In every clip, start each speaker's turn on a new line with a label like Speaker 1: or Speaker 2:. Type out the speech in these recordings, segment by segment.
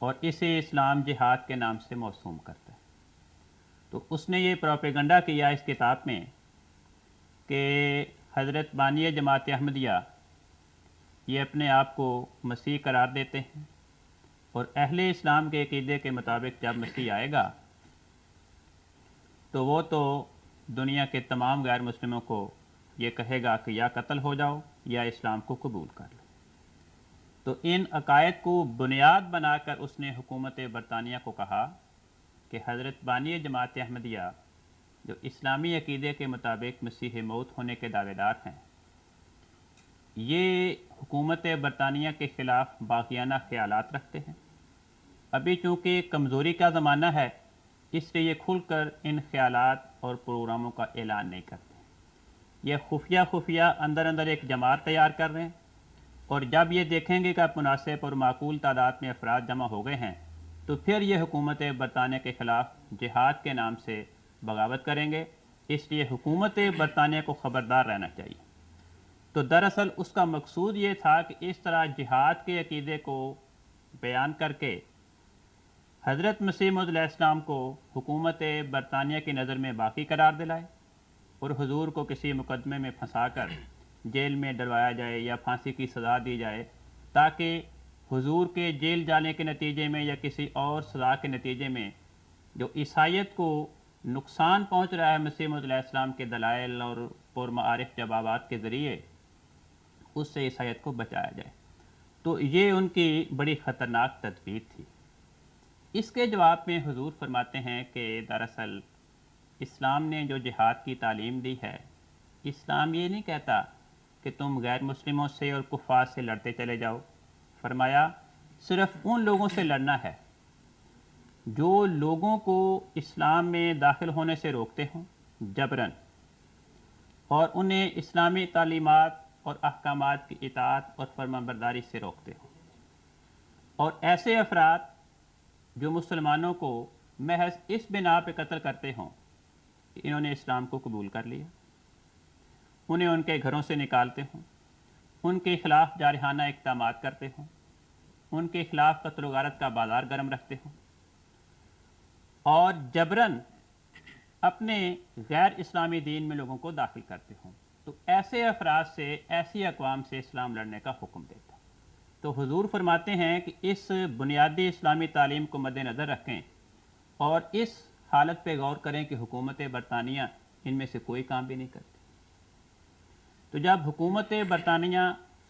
Speaker 1: اور اسے اسلام جہاد کے نام سے موسوم کرتا ہے۔ تو اس نے یہ پروپیگنڈا کیا اس کتاب میں کہ حضرت بانی جماعت احمدیہ یہ اپنے آپ کو مسیح قرار دیتے ہیں، اور اہل اسلام کے عقیدے کے مطابق جب مسیح آئے گا تو وہ تو دنیا کے تمام غیر مسلموں کو یہ کہے گا کہ یا قتل ہو جاؤ یا اسلام کو قبول کر لو۔ تو ان عقائد کو بنیاد بنا کر اس نے حکومت برطانیہ کو کہا کہ حضرت بانی جماعت احمدیہ جو اسلامی عقیدے کے مطابق مسیح موعود ہونے کے دعوے دار ہیں، یہ حکومت برطانیہ کے خلاف باغیانہ خیالات رکھتے ہیں۔ ابھی چونکہ کمزوری کا زمانہ ہے، اس لیے یہ کھل کر ان خیالات اور پروگراموں کا اعلان نہیں کرتے۔ یہ خفیہ اندر ایک جماعت تیار کر رہے ہیں، اور جب یہ دیکھیں گے کہ اب مناسب اور معقول تعداد میں افراد جمع ہو گئے ہیں تو پھر یہ حکومت برطانیہ کے خلاف جہاد کے نام سے بغاوت کریں گے۔ اس لیے حکومت برطانیہ کو خبردار رہنا چاہیے۔ تو دراصل اس کا مقصود یہ تھا کہ اس طرح جہاد کے عقیدے کو بیان کر کے حضرت مسیح موعود علیہ السلام کو حکومت برطانیہ کی نظر میں باقی قرار دلائے، اور حضور کو کسی مقدمے میں پھنسا کر جیل میں ڈلوایا جائے یا پھانسی کی سزا دی جائے، تاکہ حضور کے جیل جانے کے نتیجے میں یا کسی اور سزا کے نتیجے میں جو عیسائیت کو نقصان پہنچ رہا ہے مسیح موعود علیہ السلام کے دلائل اور پرمعارف جوابات کے ذریعے، اس سے عیسائیت کو بچایا جائے۔ تو یہ ان کی بڑی خطرناک تدبیر تھی۔ اس کے جواب میں حضور فرماتے ہیں کہ دراصل اسلام نے جو جہاد کی تعلیم دی ہے، اسلام یہ نہیں کہتا کہ تم غیر مسلموں سے اور کفار سے لڑتے چلے جاؤ۔ فرمایا صرف ان لوگوں سے لڑنا ہے جو لوگوں کو اسلام میں داخل ہونے سے روکتے ہوں جبراً، اور انہیں اسلامی تعلیمات اور احکامات کی اطاعت اور فرمانبرداری سے روکتے ہوں، اور ایسے افراد جو مسلمانوں کو محض اس بنا پہ قتل کرتے ہوں کہ انہوں نے اسلام کو قبول کر لیا، انہیں ان کے گھروں سے نکالتے ہوں، ان کے خلاف جارحانہ اقدامات کرتے ہوں، ان کے خلاف قتل و غارت کا بازار گرم رکھتے ہوں، اور جبراً اپنے غیر اسلامی دین میں لوگوں کو داخل کرتے ہوں، تو ایسے افراد سے، ایسی اقوام سے اسلام لڑنے کا حکم دیتا۔ تو حضور فرماتے ہیں کہ اس بنیادی اسلامی تعلیم کو مد نظر رکھیں اور اس حالت پہ غور کریں کہ حکومت برطانیہ ان میں سے کوئی کام بھی نہیں کرتی۔ تو جب حکومت برطانیہ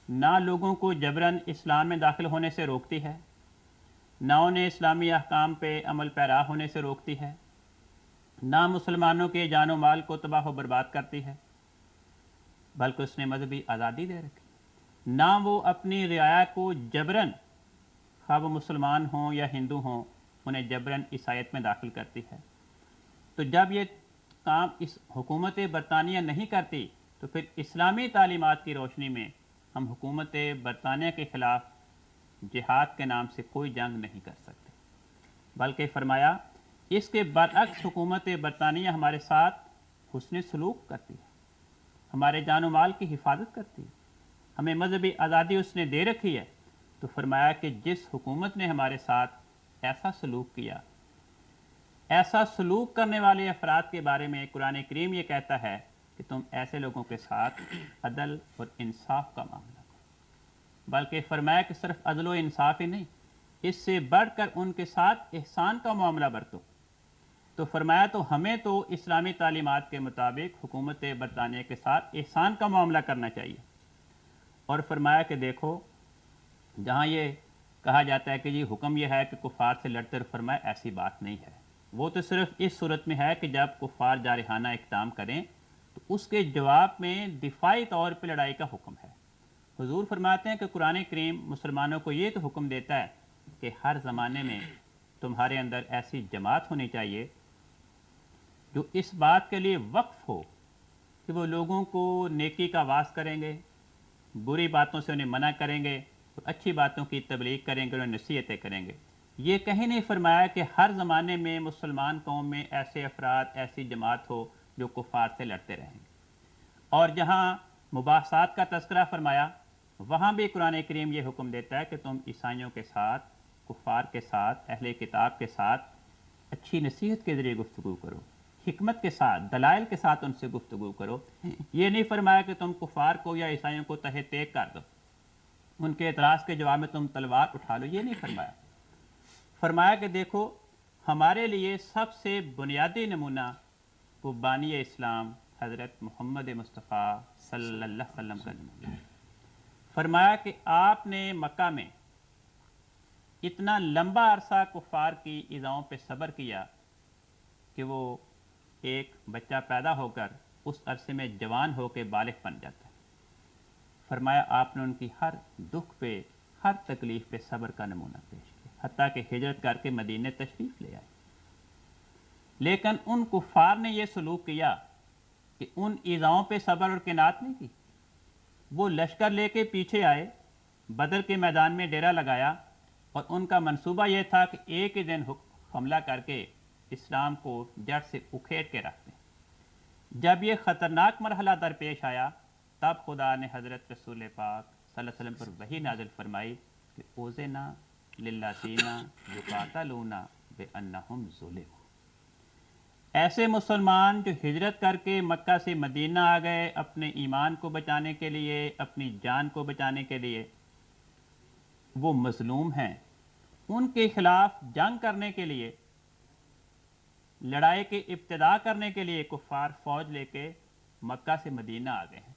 Speaker 1: نہ لوگوں کو جبراً اسلام میں داخل ہونے سے روکتی ہے، نہ انہیں اسلامی احکام پہ عمل پیرا ہونے سے روکتی ہے، نہ مسلمانوں کے جان و مال کو تباہ و برباد کرتی ہے، بلکہ اس نے مذہبی آزادی دے رکھی، نہ وہ اپنی رعایا کو جبراً، خواہ وہ مسلمان ہوں یا ہندو ہوں، انہیں جبراً عیسائیت میں داخل کرتی ہے۔ تو جب یہ کام اس حکومت برطانیہ نہیں کرتی تو پھر اسلامی تعلیمات کی روشنی میں ہم حکومت برطانیہ کے خلاف جہاد کے نام سے کوئی جنگ نہیں کر سکتے، بلکہ فرمایا اس کے برعکس حکومت برطانیہ ہمارے ساتھ حسن سلوک کرتی ہے، ہمارے جان و مال کی حفاظت کرتی ہے، ہمیں مذہبی آزادی اس نے دے رکھی ہے۔ تو فرمایا کہ جس حکومت نے ہمارے ساتھ ایسا سلوک کیا، ایسا سلوک کرنے والے افراد کے بارے میں قرآن کریم یہ کہتا ہے کہ تم ایسے لوگوں کے ساتھ عدل اور انصاف کا معاملہ کرو، بلکہ فرمایا کہ صرف عدل و انصاف ہی نہیں، اس سے بڑھ کر ان کے ساتھ احسان کا معاملہ برتو۔ تو فرمایا تو ہمیں تو اسلامی تعلیمات کے مطابق حکومت برطانیہ کے ساتھ احسان کا معاملہ کرنا چاہیے، اور فرمایا کہ دیکھو جہاں یہ کہا جاتا ہے کہ یہ حکم یہ ہے کہ کفار سے لڑتے، فرمایا ایسی بات نہیں ہے، وہ تو صرف اس صورت میں ہے کہ جب کفار جارحانہ اقدام کریں تو اس کے جواب میں دفاعی طور پہ لڑائی کا حکم ہے۔ حضور فرماتے ہیں کہ قرآن کریم مسلمانوں کو یہ تو حکم دیتا ہے کہ ہر زمانے میں تمہارے اندر ایسی جماعت ہونی چاہیے جو اس بات کے لیے وقف ہو کہ وہ لوگوں کو نیکی کا واعظ کریں گے، بری باتوں سے انہیں منع کریں گے، اور اچھی باتوں کی تبلیغ کریں گے، انہیں نصیحتیں کریں گے۔ یہ کہیں نہیں فرمایا کہ ہر زمانے میں مسلمان قوم میں ایسے افراد، ایسی جماعت ہو جو کفار سے لڑتے رہیں گے۔ اور جہاں مباحثات کا تذکرہ فرمایا، وہاں بھی قرآن کریم یہ حکم دیتا ہے کہ تم عیسائیوں کے ساتھ کفار کے ساتھ، اہل کتاب کے ساتھ اچھی نصیحت کے ذریعے گفتگو کرو، حکمت کے ساتھ، دلائل کے ساتھ ان سے گفتگو کرو۔ یہ نہیں فرمایا کہ تم کفار کو یا عیسائیوں کو تہہ تیگ کر دو، ان کے اعتراض کے جواب میں تم تلوار اٹھا لو، یہ نہیں فرمایا۔ فرمایا کہ دیکھو ہمارے لیے سب سے بنیادی نمونہ وہ بانی اسلام حضرت محمد مصطفیٰ صلی اللہ علیہ وسلم کا نمونہ ہے۔ فرمایا کہ آپ نے مکہ میں اتنا لمبا عرصہ کفار کی ایذاؤں پہ صبر کیا کہ وہ ایک بچہ پیدا ہو کر اس عرصے میں جوان ہو کے بالغ بن جاتا ہے۔ فرمایا آپ نے ان کی ہر دکھ پہ، ہر تکلیف پہ صبر کا نمونہ پیش کیا، حتیٰ کہ ہجرت کر کے مدینے تشریف لے آئے۔ لیکن ان کفار نے یہ سلوک کیا کہ ان ایذاؤں پہ صبر اور قناعت نہیں کی، وہ لشکر لے کے پیچھے آئے، بدر کے میدان میں ڈیرا لگایا، اور ان کا منصوبہ یہ تھا کہ ایک ہی دن حملہ کر کے اسلام کو جڑ سے اکھیڑ کے رکھ دیں۔ جب یہ خطرناک مرحلہ درپیش آیا تب خدا نے حضرت رسول پاک صلی اللہ علیہ وسلم پر وحی نازل فرمائی کہ اوزنا للذین یقاتلون بانہم ظلموا۔ ایسے مسلمان جو ہجرت کر کے مکہ سے مدینہ آ گئے اپنے ایمان کو بچانے کے لیے، اپنی جان کو بچانے کے لیے، وہ مظلوم ہیں، ان کے خلاف جنگ کرنے کے لیے، لڑائی کی ابتدا کرنے کے لیے کفار فوج لے کے مکہ سے مدینہ آ گئے ہیں۔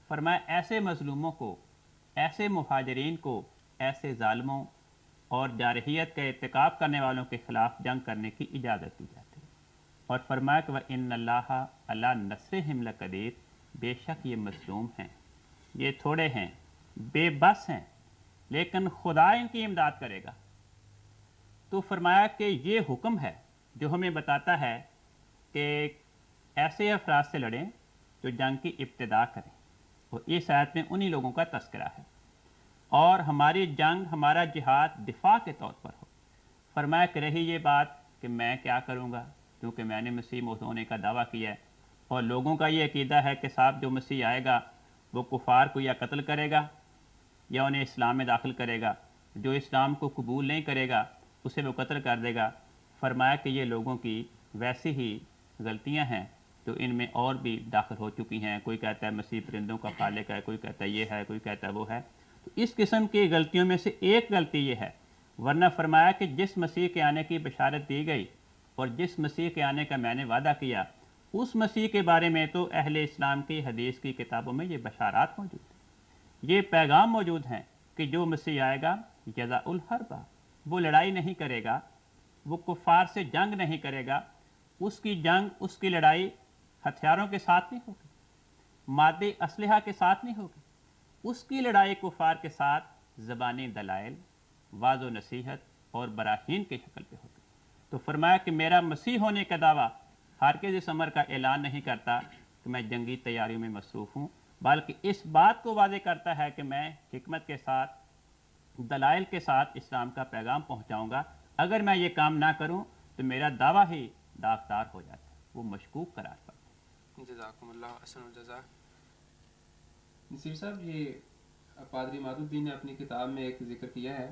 Speaker 1: فرمایا ایسے مظلوموں کو، ایسے مہاجرین کو، ایسے ظالموں اور جارحیت کا ارتکاب کرنے والوں کے خلاف جنگ کرنے کی اجازت دی جاتی ہے۔ اور فرمایا کہ وَإِنَّ اللَّهَ عَلَىٰ نَصْرِهِمْ لَقَدِيرٌ، بے شک یہ مظلوم ہیں، یہ تھوڑے ہیں، بے بس ہیں، لیکن خدا ان کی امداد کرے گا۔ تو فرمایا کہ یہ حکم ہے جو ہمیں بتاتا ہے کہ ایسے افراد سے لڑیں جو جنگ کی ابتدا کریں، اور اس آیت میں انہی لوگوں کا تذکرہ ہے، اور ہماری جنگ، ہمارا جہاد دفاع کے طور پر ہو۔ فرمایا کہ رہی یہ بات کہ میں کیا کروں گا، کیونکہ میں نے مسیح موعود ہونے کا دعویٰ کیا ہے، اور لوگوں کا یہ عقیدہ ہے کہ صاحب جو مسیح آئے گا وہ کفار کو یا قتل کرے گا یا انہیں اسلام میں داخل کرے گا، جو اسلام کو قبول نہیں کرے گا اسے وہ قتل کر دے گا۔ فرمایا کہ یہ لوگوں کی ویسی ہی غلطیاں ہیں تو ان میں اور بھی داخل ہو چکی ہیں۔ کوئی کہتا ہے مسیح پرندوں کا خالق ہے، کوئی کہتا ہے یہ ہے، کوئی کہتا ہے وہ ہے۔ تو اس قسم کی غلطیوں میں سے ایک غلطی یہ ہے، ورنہ فرمایا کہ جس مسیح کے آنے کی بشارت دی گئی اور جس مسیح کے آنے کا میں نے وعدہ کیا، اس مسیح کے بارے میں تو اہل اسلام کی حدیث کی کتابوں میں یہ بشارات موجود ہیں، یہ پیغام موجود ہیں کہ جو مسیح آئے گا جزاء الحرب، وہ لڑائی نہیں کرے گا، وہ کفار سے جنگ نہیں کرے گا، اس کی جنگ، اس کی لڑائی ہتھیاروں کے ساتھ نہیں ہوگی، مادی اسلحہ کے ساتھ نہیں ہوگی، اس کی لڑائی کفار کے ساتھ زبانی دلائل، واضح و نصیحت اور براہین کی شکل پہ ہوگی۔ تو فرمایا کہ میرا مسیح ہونے کا دعویٰ ہرگز اس امر کا اعلان نہیں کرتا کہ میں جنگی تیاریوں میں مصروف ہوں، بلکہ اس بات کو واضح کرتا ہے کہ میں حکمت کے ساتھ، دلائل کے ساتھ اسلام کا پیغام پہنچاؤں گا۔ اگر میں یہ کام نہ کروں تو میرا دعویٰ ہی داغدار ہو جاتا ہے، وہ مشکوک قرار پاتا ہے۔
Speaker 2: جزاکم اللہ احسن الجزا۔ نصیر صاحب، یہ پادری عماد الدین نے اپنی کتاب میں ایک ذکر کیا ہے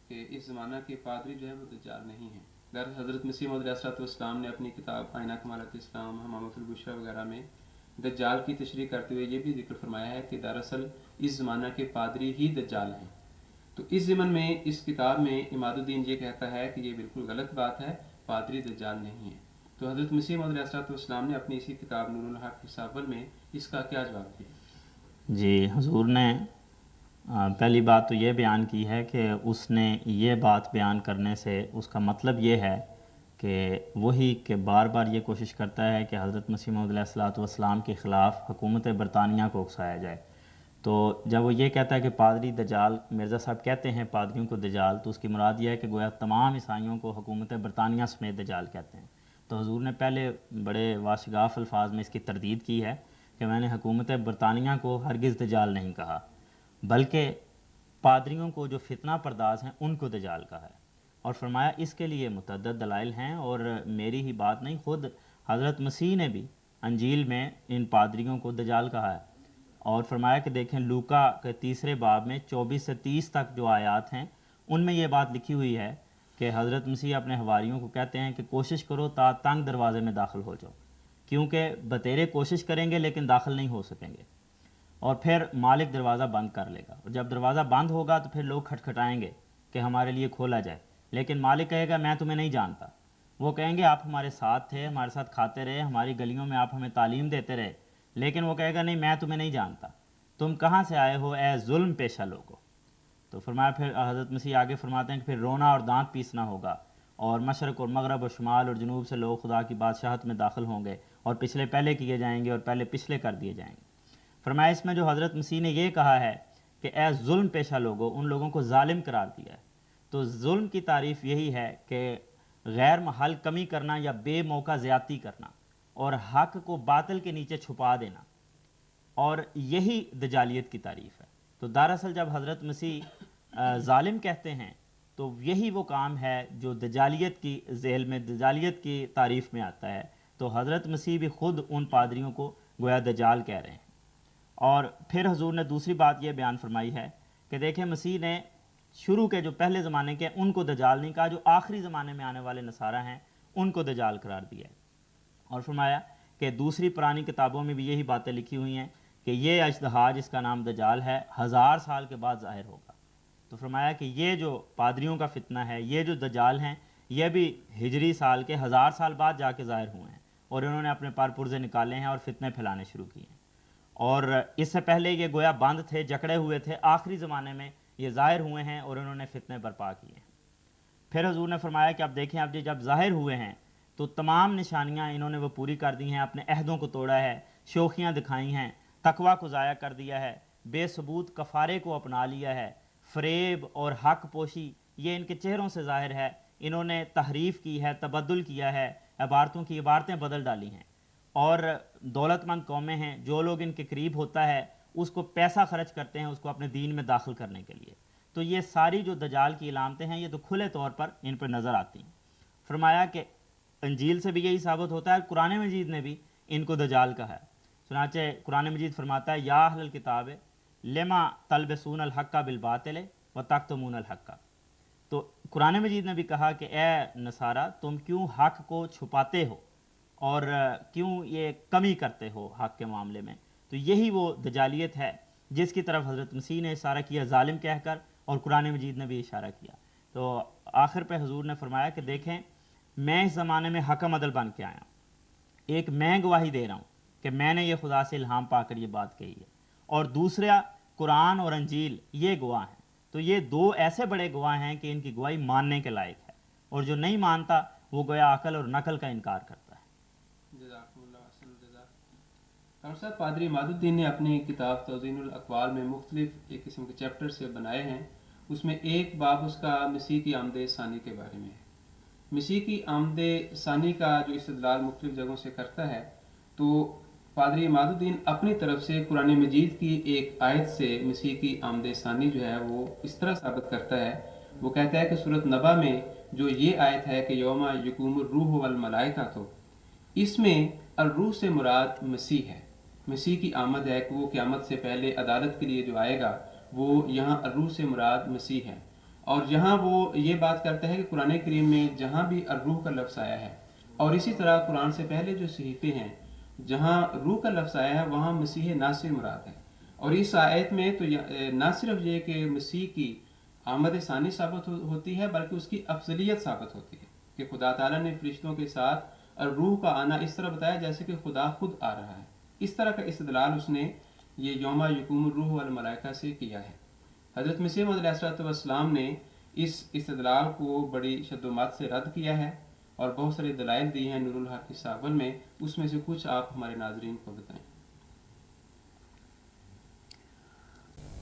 Speaker 2: کہ اس زمانہ کے پادری جو ہے وہ دجال نہیں ہیں۔ دراصل حضرت مسیح موعود علیہ الصلوۃ والسلام نے اپنی کتاب آئینہ کمالات اسلام، حمامۃ البشریٰ وغیرہ میں دجال کی تشریح کرتے ہوئے یہ بھی ذکر فرمایا ہے کہ دراصل اس زمانہ کے پادری ہی دجال ہیں۔ تو اس ضمن میں اس کتاب میں عماد الدین یہ کہتا ہے کہ یہ بالکل غلط بات ہے، پادری دجال نہیں ہے۔ تو حضرت مسیح موعود علیہ الصلوۃ والسلام نے اپنی اسی کتاب نور الحق حصہ اول میں اس کا کیا جواب دیا؟
Speaker 3: جی، حضور نے پہلی بات تو یہ بیان کی ہے کہ اس نے یہ بات بیان کرنے سے اس کا مطلب یہ ہے کہ وہی کہ بار بار یہ کوشش کرتا ہے کہ حضرت مسیح موعود علیہ الصلوۃ والسلام کے خلاف حکومت برطانیہ کو اکسایا جائے۔ تو جب وہ یہ کہتا ہے کہ پادری دجال، مرزا صاحب کہتے ہیں پادریوں کو دجال، تو اس کی مراد یہ ہے کہ گویا تمام عیسائیوں کو حکومت برطانیہ سمیت دجال کہتے ہیں۔ تو حضور نے پہلے بڑے واشگاف الفاظ میں اس کی تردید کی ہے کہ میں نے حکومت برطانیہ کو ہرگز دجال نہیں کہا، بلکہ پادریوں کو جو فتنہ پرداز ہیں ان کو دجال کہا ہے۔ اور فرمایا اس کے لیے متعدد دلائل ہیں، اور میری ہی بات نہیں، خود حضرت مسیح نے بھی انجیل میں ان پادریوں کو دجال کہا ہے۔ اور فرمایا کہ دیکھیں لوکا کے 3 باب میں 24 سے 30 تک جو آیات ہیں ان میں یہ بات لکھی ہوئی ہے کہ حضرت مسیح اپنے حواریوں کو کہتے ہیں کہ کوشش کرو تا تنگ دروازے میں داخل ہو جاؤ، کیونکہ بتیرے کوشش کریں گے لیکن داخل نہیں ہو سکیں گے، اور پھر مالک دروازہ بند کر لے گا، اور جب دروازہ بند ہوگا تو پھر لوگ کھٹکھٹائیں گے کہ ہمارے لیے کھولا جائے، لیکن مالک کہے گا میں تمہیں نہیں جانتا۔ وہ کہیں گے آپ ہمارے ساتھ تھے، ہمارے ساتھ کھاتے رہے، ہماری گلیوں میں آپ ہمیں تعلیم دیتے رہے، لیکن وہ کہے گا نہیں میں تمہیں نہیں جانتا، تم کہاں سے آئے ہو اے ظلم پیشہ لوگو۔ تو فرمایا پھر حضرت مسیح آگے فرماتے ہیں کہ پھر رونا اور دانت پیسنا ہوگا، اور مشرق اور مغرب اور شمال اور جنوب سے لوگ خدا کی بادشاہت میں داخل ہوں گے، اور پچھلے پہلے کیے جائیں گے اور پہلے پچھلے کر دیے جائیں گے۔ فرمایا اس میں جو حضرت مسیح نے یہ کہا ہے کہ اے ظلم پیشہ لوگوں، ان لوگوں کو ظالم قرار دیا ہے۔ تو ظلم کی تعریف یہی ہے کہ غیر محل کمی کرنا یا بے موقع زیادتی کرنا، اور حق کو باطل کے نیچے چھپا دینا، اور یہی دجالیت کی تعریف ہے۔ تو دراصل جب حضرت مسیح ظالم کہتے ہیں تو یہی وہ کام ہے جو دجالیت کی ذیل میں، دجالیت کی تعریف میں آتا ہے۔ تو حضرت مسیح بھی خود ان پادریوں کو گویا دجال کہہ رہے ہیں۔ اور پھر حضور نے دوسری بات یہ بیان فرمائی ہے کہ دیکھیں مسیح نے شروع کے جو پہلے زمانے کے ان کو دجال نہیں کہا، جو آخری زمانے میں آنے والے نصارہ ہیں ان کو دجال قرار دیا ہے، اور فرمایا کہ دوسری پرانی کتابوں میں بھی یہی باتیں لکھی ہوئی ہیں کہ یہ اژدہا جس کا نام دجال ہے 1000 سال کے بعد ظاہر ہوگا۔ تو فرمایا کہ یہ جو پادریوں کا فتنہ ہے، یہ جو دجال ہیں، یہ بھی ہجری سال کے 1000 سال بعد جا کے ظاہر ہوئے ہیں، اور انہوں نے اپنے پر پرزے نکالے ہیں اور فتنے پھیلانے شروع کیے ہیں۔ اور اس سے پہلے یہ گویا بند تھے، جکڑے ہوئے تھے، آخری زمانے میں یہ ظاہر ہوئے ہیں اور انہوں نے فتنے برپا کیے ہیں۔ پھر حضور نے فرمایا کہ اب دیکھیں، اب جب ظاہر ہوئے ہیں تو تمام نشانیاں انہوں نے وہ پوری کر دی ہیں، اپنے عہدوں کو توڑا ہے، شوخیاں دکھائی ہیں، تقویٰ کو ضائع کر دیا ہے، بے ثبوت کفارے کو اپنا لیا ہے، فریب اور حق پوشی یہ ان کے چہروں سے ظاہر ہے، انہوں نے تحریف کی ہے، تبدل کیا ہے، عبارتوں کی عبارتیں بدل ڈالی ہیں، اور دولت مند قومیں ہیں، جو لوگ ان کے قریب ہوتا ہے اس کو پیسہ خرچ کرتے ہیں اس کو اپنے دین میں داخل کرنے کے لیے۔ تو یہ ساری جو دجال کی علامتیں ہیں یہ تو کھلے طور پر ان پر نظر آتی ہیں۔ فرمایا کہ انجیل سے بھی یہی ثابت ہوتا ہے، قرآن مجید نے بھی ان کو دجال کہا ہے۔ چنانچہ قرآن مجید فرماتا ہے یا اہل الکتاب لما تلبسون الحق بالباطل وتکتمون الحق۔ تو قرآن مجید نے بھی کہا کہ اے نصارہ تم کیوں حق کو چھپاتے ہو اور کیوں یہ کمی کرتے ہو حق کے معاملے میں۔ تو یہی وہ دجالیت ہے جس کی طرف حضرت مسیح نے اشارہ کیا ظالم کہہ کر، اور قرآن مجید نے بھی اشارہ کیا۔ تو آخر پہ حضور نے فرمایا کہ دیکھیں میں اس زمانے میں حکم عدل بن کے آیا ہوں، ایک میں گواہی دے رہا ہوں کہ میں نے یہ خدا سے الہام پا کر یہ بات کہی ہے، اور دوسرا قرآن اور انجیل یہ گواہ ہیں۔ تو یہ دو ایسے بڑے گواہ ہیں کہ ان کی گواہی ماننے کے لائق ہے، اور جو نہیں مانتا وہ گویا عقل اور نقل کا انکار کرتا ہے۔
Speaker 2: جزاکم اللہ احسن الجزا۔ ڈاکٹر صاحب، پادری عماد الدین نے اپنی کتاب توزین الاقوال میں مختلف ایک قسم کے چیپٹر سے بنائے ہیں، اس میں ایک باب اس کا مسیح کی آمد ثانی کے بارے میں ہے۔ مسیح کی آمد ثانی کا جو استدلال مختلف جگہوں سے کرتا ہے، تو پادری عماد الدین اپنی طرف سے قرآن مجید کی ایک آیت سے مسیح کی آمد ثانی جو ہے وہ اس طرح ثابت کرتا ہے۔ وہ کہتا ہے کہ سورۃ نبا میں جو یہ آیت ہے کہ یوم یقوم الروح والملائکہ، تو اس میں الروح سے مراد مسیح ہے، مسیح کی آمد ہے کہ وہ قیامت سے پہلے عدالت کے لیے جو آئے گا، وہ یہاں الروح سے مراد مسیح ہے۔ اور یہاں وہ یہ بات کرتا ہے کہ قرآن کریم میں جہاں بھی الروح کا لفظ آیا ہے، اور اسی طرح قرآن سے پہلے جو صحیفے ہیں جہاں روح کا لفظ آیا ہے وہاں مسیح ناصر مراد ہے۔ اور اس آیت میں تو نہ صرف یہ کہ مسیح کی آمد ثانی ثابت ہوتی ہے، بلکہ اس کی افضلیت ثابت ہوتی ہے کہ خدا تعالیٰ نے فرشتوں کے ساتھ روح کا آنا اس طرح بتایا جیسے کہ خدا خود آ رہا ہے۔ اس طرح کا استدلال اس نے یہ یوم یقوم الروح والملائکہ سے کیا ہے۔ حضرت مسیح موعود علیہ السلام نے اس استدلال کو بڑی شد و مات سے رد کیا ہے اور بہت سارے دلائل دی ہیں نور الحق حصہ اول میں، اس میں سے کچھ آپ ہمارے ناظرین کو بتائیں۔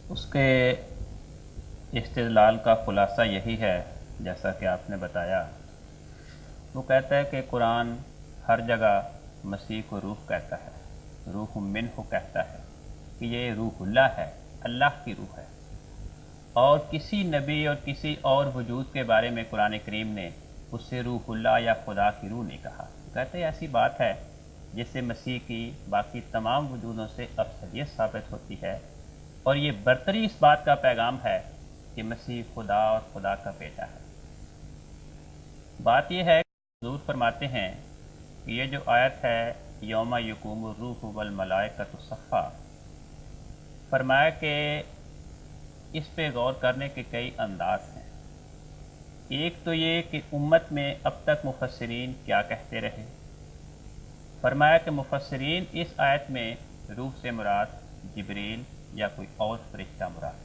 Speaker 1: اس کے استدلال کا خلاصہ یہی ہے جیسا کہ آپ نے بتایا۔ وہ کہتا ہے کہ قرآن ہر جگہ مسیح کو روح کہتا ہے، روح منہ کہتا ہے کہ یہ روح اللہ ہے، اللہ کی روح ہے، اور کسی نبی اور کسی اور وجود کے بارے میں قرآن کریم نے اس سے روح اللہ یا خدا کی روح نہیں کہا۔ کہتے ہیں ایسی بات ہے جس سے مسیح کی باقی تمام وجودوں سے افضلیت ثابت ہوتی ہے، اور یہ برتری اس بات کا پیغام ہے کہ مسیح خدا اور خدا کا بیٹا ہے۔ بات یہ ہے کہ حضور فرماتے ہیں کہ یہ جو آیت ہے یوم یقوم الروح والملائکۃ صفا، فرمایا کہ اس پہ غور کرنے کے کئی انداز ہیں۔ ایک تو یہ کہ امت میں اب تک مفسرین کیا کہتے رہے۔ فرمایا کہ مفسرین اس آیت میں روح سے مراد جبریل یا کوئی اور فرشتہ مراد۔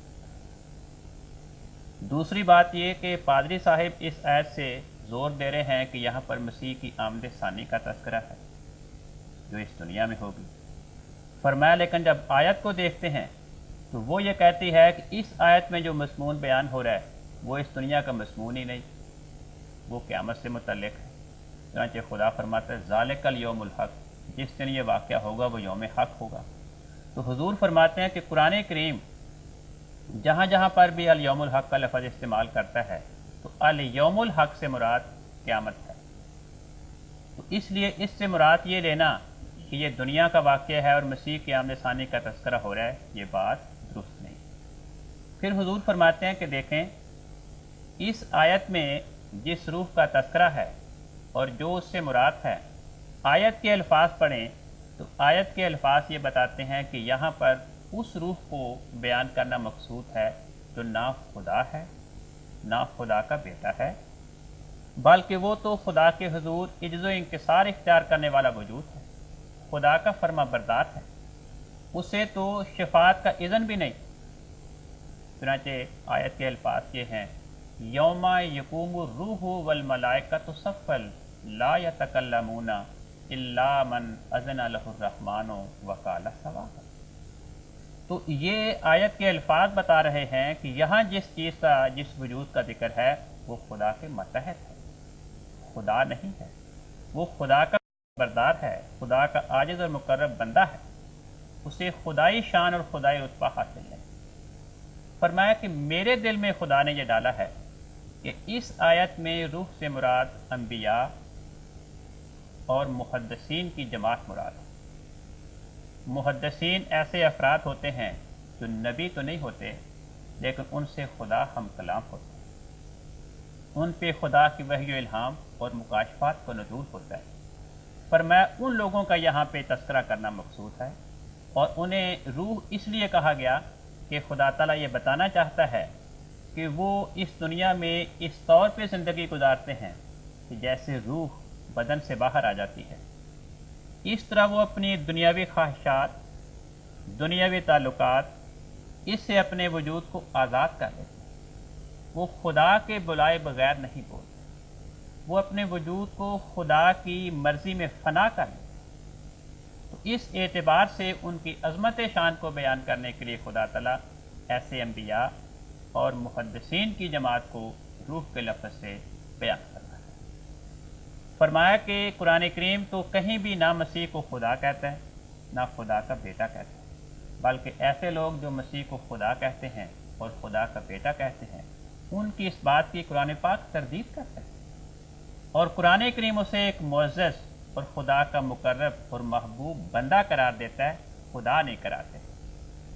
Speaker 1: دوسری بات یہ کہ پادری صاحب اس آیت سے زور دے رہے ہیں کہ یہاں پر مسیح کی آمد ثانی کا تذکرہ ہے جو اس دنیا میں ہوگی۔ فرمایا لیکن جب آیت کو دیکھتے ہیں تو وہ یہ کہتی ہے کہ اس آیت میں جو مضمون بیان ہو رہا ہے وہ اس دنیا کا مضمون ہی نہیں، وہ قیامت سے متعلق ہے۔ چنانچہ خدا فرماتا ہے ذالک الیوم الحق، جس دن یہ واقعہ ہوگا وہ یوم حق ہوگا۔ تو حضور فرماتے ہیں کہ قرآن کریم جہاں جہاں پر بھی الیوم الحق کا لفظ استعمال کرتا ہے تو الیوم الحق سے مراد قیامت ہے۔ تو اس لیے اس سے مراد یہ لینا کہ یہ دنیا کا واقعہ ہے اور مسیح کی آمد ثانی کا تذکرہ ہو رہا ہے، یہ بات درست نہیں۔ پھر حضور فرماتے ہیں کہ دیکھیں اس آیت میں جس روح کا تذکرہ ہے اور جو اس سے مراد ہے، آیت کے الفاظ پڑھیں تو آیت کے الفاظ یہ بتاتے ہیں کہ یہاں پر اس روح کو بیان کرنا مقصود ہے جو نہ خدا ہے نہ خدا کا بیٹا ہے، بلکہ وہ تو خدا کے حضور عجز و انکسار اختیار کرنے والا وجود ہے، خدا کا فرما بردار ہے، اسے تو شفاعت کا اذن بھی نہیں۔ چنانچہ آیت کے الفاظ یہ ہیں یوم یقوم الروح والملائکۃ صفا لا یتکلمون الا من اذن لہ الرحمن وقال صوابا۔ تو یہ آیت کے الفاظ بتا رہے ہیں کہ یہاں جس چیز کا جس وجود کا ذکر ہے وہ خدا کے ماتحت ہے، خدا نہیں ہے، وہ خدا کا بردار ہے، خدا کا عاجز اور مقرب بندہ ہے، اسے خدائی شان اور خدائی رتبہ حاصل نہیں۔ فرمایا کہ میرے دل میں خدا نے یہ ڈالا ہے کہ اس آیت میں روح سے مراد انبیاء اور محدثین کی جماعت مراد ہے۔ محدثین ایسے افراد ہوتے ہیں جو نبی تو نہیں ہوتے لیکن ان سے خدا ہم کلام ہوتے ہیں، ان پہ خدا کی وحی و الہام اور مکاشفات کو نزول ہوتا ہے۔ فرمایا ان لوگوں کا یہاں پہ تذکرہ کرنا مقصود ہے، اور انہیں روح اس لیے کہا گیا کہ خدا تعالیٰ یہ بتانا چاہتا ہے کہ وہ اس دنیا میں اس طور پہ زندگی گزارتے ہیں کہ جیسے روح بدن سے باہر آ جاتی ہے، اس طرح وہ اپنی دنیاوی خواہشات، دنیاوی تعلقات، اس سے اپنے وجود کو آزاد کر لیتے ہیں۔ وہ خدا کے بلائے بغیر نہیں بولتے، وہ اپنے وجود کو خدا کی مرضی میں فنا کر لیتے ہیں۔ تو اس اعتبار سے ان کی عظمت شان کو بیان کرنے کے لیے خدا تعالیٰ ایسے انبیاء اور محدثین کی جماعت کو روح کے لفظ سے بیان کرتا ہے۔ فرمایا کہ قرآن کریم تو کہیں بھی نہ مسیح کو خدا کہتا ہے نہ خدا کا بیٹا کہتا ہے، بلکہ ایسے لوگ جو مسیح کو خدا کہتے ہیں اور خدا کا بیٹا کہتے ہیں ان کی اس بات کی قرآن پاک تردید کرتا ہے، اور قرآن کریم اسے ایک معزز اور خدا کا مقرب اور محبوب بندہ قرار دیتا ہے، خدا نہیں قرار دیتا۔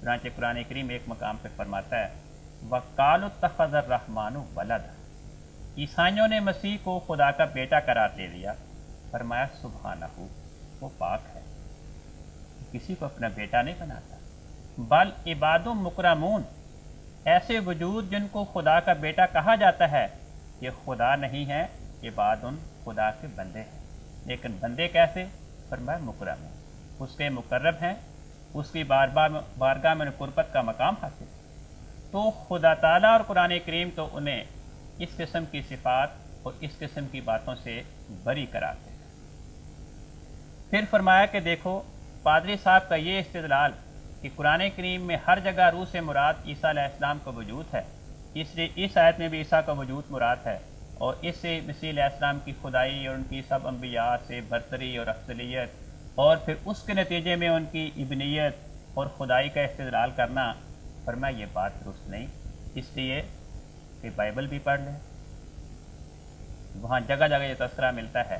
Speaker 1: چنانچہ قرآن کریم ایک مقام پہ فرماتا ہے وَقَالُوا اتَّخَذَ الرَّحْمَنُ وَلَدًا، عیسائیوں نے مسیح کو خدا کا بیٹا قرار دے دیا۔ فرمایا سبحانہ، وہ پاک ہے، کسی کو اپنا بیٹا نہیں بناتا، بل عباد مکرمون، ایسے وجود جن کو خدا کا بیٹا کہا جاتا ہے یہ خدا نہیں ہے، عباد خدا کے بندے ہیں۔ لیکن بندے کیسے؟ فرمایا مکرم ہیں، اس کے مقرب ہیں، اس کی بارگاہ میں قربت کا مقام حاصل ہے۔ تو خدا تعالیٰ اور قرآن کریم تو انہیں اس قسم کی صفات اور اس قسم کی باتوں سے بری قرار دیتے ہیں۔ پھر فرمایا کہ دیکھو پادری صاحب کا یہ استدلال کہ قرآن کریم میں ہر جگہ روح سے مراد عیسیٰ علیہ السلام کا وجود ہے، اس لیے اس آیت میں بھی عیسیٰ کا وجود مراد ہے، اور اس سے مسیح علیہ السلام کی خدائی اور ان کی سب انبیاء سے برتری اور افضلیت اور پھر اس کے نتیجے میں ان کی ابنیت اور خدائی کا استدلال کرنا، فرمایا یہ بات درست نہیں، اس لیے کہ بائبل بھی پڑھ لیں، وہاں جگہ جگہ یہ تذکرہ ملتا ہے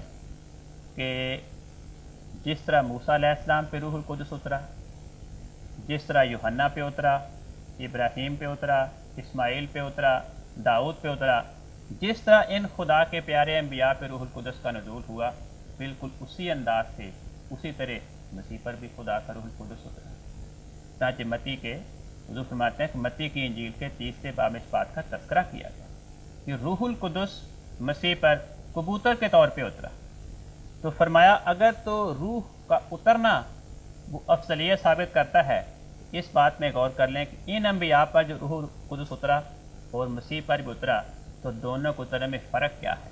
Speaker 1: کہ جس طرح موسیٰ علیہ السلام پہ روح القدس اترا، جس طرح یوحنا پہ اترا، ابراہیم پہ اترا، اسماعیل پہ اترا، داؤد پہ اترا، جس طرح ان خدا کے پیارے انبیاء پہ روح القدس کا نزول ہوا، بالکل اسی انداز سے اسی طرح مسیح پر بھی خدا کا روح القدس اترا۔ چنانچہ متی کے حضور فرماتے ہیں کہ متی کی انجیل کے 30 باب میں اس بات کا تذکرہ کیا گیا کہ روح القدس مسیح پر کبوتر کے طور پہ اترا۔ تو فرمایا اگر تو روح کا اترنا وہ افضلیت ثابت کرتا ہے، اس بات میں غور کر لیں کہ ان انبیاء پر جو روح القدس اترا اور مسیح پر بھی اترا، تو دونوں کو اترنے میں فرق کیا ہے؟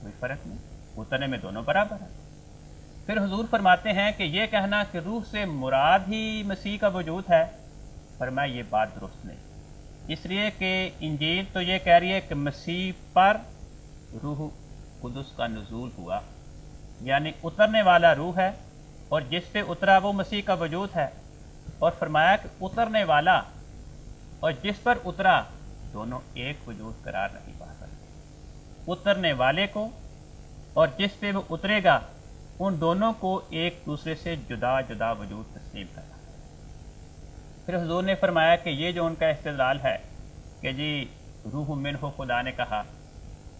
Speaker 1: کوئی فرق نہیں، اترنے میں دونوں برابر ہیں۔ پھر حضور فرماتے ہیں کہ یہ کہنا کہ روح سے مراد ہی مسیح کا وجود ہے، فرمایا یہ بات درست نہیں، اس لیے کہ انجیل تو یہ کہہ رہی ہے کہ مسیح پر روح قدس کا نزول ہوا، یعنی اترنے والا روح ہے، اور جس پہ اترا وہ مسیح کا وجود ہے۔ اور فرمایا کہ اترنے والا اور جس پر اترا دونوں ایک وجود قرار نہیں پا سکتے۔ اترنے والے کو اور جس پہ وہ اترے گا ان دونوں کو ایک دوسرے سے جدا جدا وجود تسلیم کرنا۔ پھر حضور نے فرمایا کہ یہ جو ان کا استدلال ہے کہ جی روح منہ خدا نے کہا،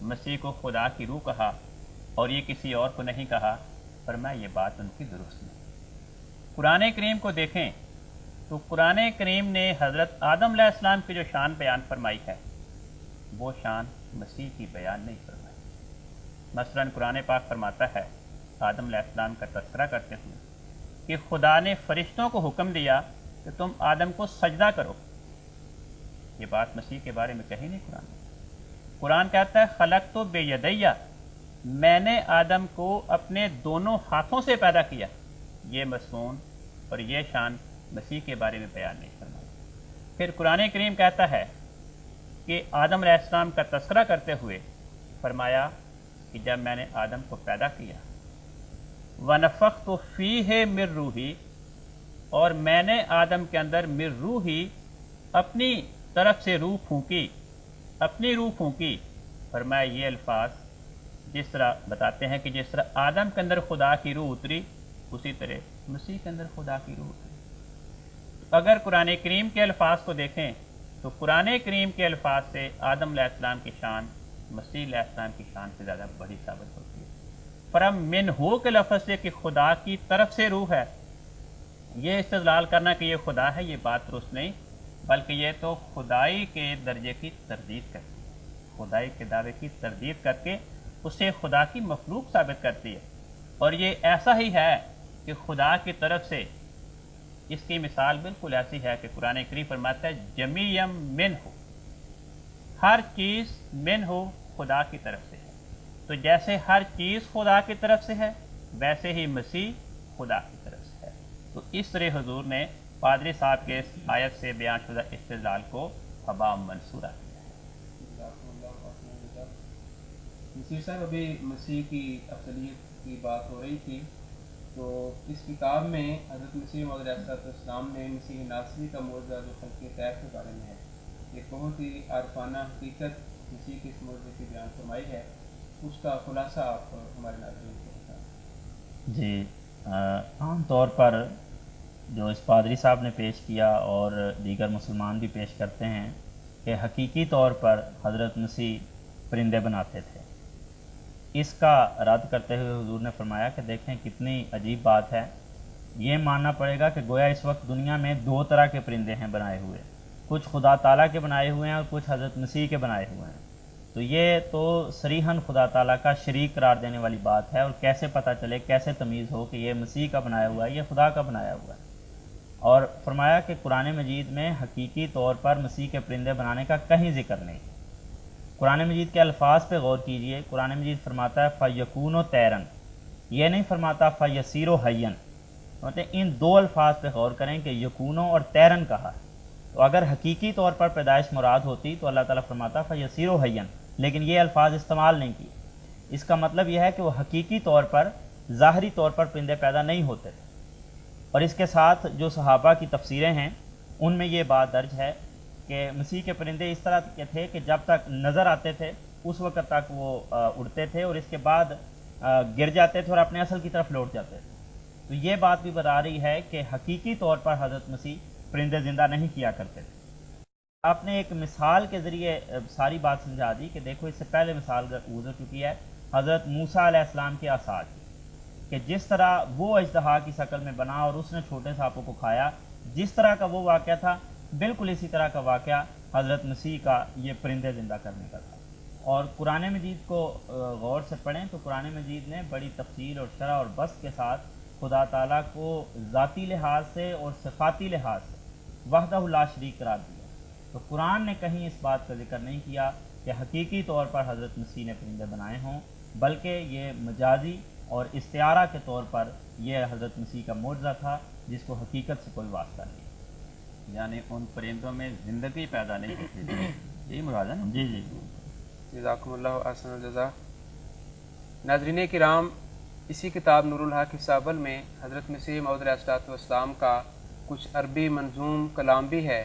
Speaker 1: مسیح کو خدا کی روح کہا اور یہ کسی اور کو نہیں کہا، فرمایا یہ بات ان کی درست نہیں۔ قرآن کریم کو دیکھیں تو قرآن کریم نے حضرت آدم علیہ السلام کی جو شان بیان فرمائی ہے وہ شان مسیح کی بیان نہیں فرمائی۔ مثلا قرآن پاک فرماتا ہے آدم علیہ السلام کا تذکرہ کرتے ہوئے کہ خدا نے فرشتوں کو حکم دیا کہ تم آدم کو سجدہ کرو۔ یہ بات مسیح کے بارے میں کہی نہیں قرآن نے۔ قرآن کہتا ہے خلق تو بے یدیہ، میں نے آدم کو اپنے دونوں ہاتھوں سے پیدا کیا۔ یہ مضمون اور یہ شان مسیح کے بارے میں بیان نہیں فرمائی۔ پھر قرآن کریم کہتا ہے کہ آدم علیہ السلام کا تذکرہ کرتے ہوئے فرمایا کہ جب میں نے آدم کو پیدا کیا وَنَفَخْتُ فِيهِ مِن رُوحِي، اور میں نے آدم کے اندر من روحی اپنی طرف سے روح پھونکی، اپنی روح پھونکی۔ فرمایا یہ الفاظ جس طرح بتاتے ہیں کہ جس طرح آدم کے اندر خدا کی روح اتری اسی طرح مسیح کے اندر خدا کی روح اتری۔ اگر قرآن کریم کے الفاظ کو دیکھیں تو قرآن کریم کے الفاظ سے آدم علیہ السلام کی شان مسیح علیہ السلام کی شان سے زیادہ بڑی ثابت ہوتی ہے۔ فرم من ہو کے لفظ سے کہ خدا کی طرف سے روح ہے، یہ استدلال کرنا کہ یہ خدا ہے یہ بات درست نہیں، بلکہ یہ تو خدائی کے درجے کی تردید کرتی ہے، خدائی کے دعوے کی تردید کر کے اسے خدا کی مخلوق ثابت کرتی ہے۔ اور یہ ایسا ہی ہے کہ خدا کی طرف سے، اس کی مثال بالکل ایسی ہے کہ قرآن کریم فرماتا ہے جمیعم من ہو، ہر چیز من ہو خدا کی طرف سے ہے۔ تو جیسے ہر چیز خدا کی طرف سے ہے ویسے ہی مسیح خدا کی طرف سے ہے۔ تو اس طرح حضور نے پادری صاحب کے اس آیت سے بیان شدہ استدلال کو ہبا منصورہ کیا ہے۔
Speaker 2: نصیر صاحب ابھی مسیح کی افضلیت کی بات ہو رہی تھی، تو اس کتاب میں حضرت مسیح موعود علیہ السلام نے مسیح ناصری کا معجزہ جو خلق طیب کے بارے میں ہے، ایک بہت ہی عارفانہ حقیقت مسیح کی اس معجزے کی بیان فرمائی ہے، اس کا خلاصہ آپ ہمارے ناظرین کو بتائیں۔
Speaker 3: جی عام طور پر جو اس پادری صاحب نے پیش کیا اور دیگر مسلمان بھی پیش کرتے ہیں کہ حقیقی طور پر حضرت مسیح پرندے بناتے تھے۔ اس کا رد کرتے ہوئے حضور نے فرمایا کہ دیکھیں کتنی عجیب بات ہے، یہ ماننا پڑے گا کہ گویا اس وقت دنیا میں دو طرح کے پرندے ہیں بنائے ہوئے، کچھ خدا تعالیٰ کے بنائے ہوئے ہیں اور کچھ حضرت مسیح کے بنائے ہوئے ہیں۔ تو یہ تو صریحاً خدا تعالیٰ کا شریک قرار دینے والی بات ہے، اور کیسے پتہ چلے، کیسے تمیز ہو کہ یہ مسیح کا بنایا ہوا ہے یہ خدا کا بنایا ہوا ہے۔ اور فرمایا کہ قرآن مجید میں حقیقی طور پر مسیح کے پرندے بنانے کا کہیں ذکر نہیں۔ قرآن مجید کے الفاظ پہ غور کیجئے، قرآن مجید فرماتا ہے فَيَكُونُ طَيْرًا، یہ نہیں فرماتا فَيَصِيرُ حَيًّا۔ مطلب ان دو الفاظ پہ غور کریں کہ یکونو اور تیرن کہا، تو اگر حقیقی طور پر پیدائش مراد ہوتی تو اللہ تعالیٰ فرماتا فَيَصِيرُ حَيًّا، لیکن یہ الفاظ استعمال نہیں کیے۔ اس کا مطلب یہ ہے کہ وہ حقیقی طور پر ظاہری طور پر پرندے پیدا نہیں ہوتے تھے۔ اور اس کے ساتھ جو صحابہ کی تفسیریں ہیں ان میں یہ بات درج ہے کہ مسیح کے پرندے اس طرح کے تھے کہ جب تک نظر آتے تھے اس وقت تک وہ اڑتے تھے، اور اس کے بعد گر جاتے تھے اور اپنے اصل کی طرف لوٹ جاتے تھے۔ تو یہ بات بھی بتا رہی ہے کہ حقیقی طور پر حضرت مسیح پرندے زندہ نہیں کیا کرتے تھے۔ آپ نے ایک مثال کے ذریعے ساری بات سمجھا دی کہ دیکھو اس سے پہلے مثال گزر چکی ہے حضرت موسیٰ علیہ السلام کے عصا کی، کہ جس طرح وہ اژدہا کی شکل میں بنا اور اس نے چھوٹے سانپوں کو کھایا، جس طرح کا وہ واقعہ تھا بالکل اسی طرح کا واقعہ حضرت مسیح کا یہ پرندے زندہ کرنے کا تھا۔ اور قرآن مجید کو غور سے پڑھیں تو قرآن مجید نے بڑی تفصیل اور شرح اور بسط کے ساتھ خدا تعالیٰ کو ذاتی لحاظ سے اور صفاتی لحاظ سے وحدہ لا شریک قرار دیا۔ تو قرآن نے کہیں اس بات کا ذکر نہیں کیا کہ حقیقی طور پر حضرت مسیح نے پرندے بنائے ہوں، بلکہ یہ مجازی اور استعارہ کے طور پر یہ حضرت مسیح کا معجزہ تھا جس کو حقیقت سے کوئی واسطہ نہیں،
Speaker 1: یعنی ان پرندوں میں زندگی پیدا نہیں ہوتی تھی، یہی مراد ہے نا؟
Speaker 3: جی جی
Speaker 2: جزاکم اللہ احسن الجزا۔ ناظرین کرام، اسی کتاب نور الحق حصہ اول میں حضرت مسیح موعود علیہ السلام کا کچھ عربی منظوم کلام بھی ہے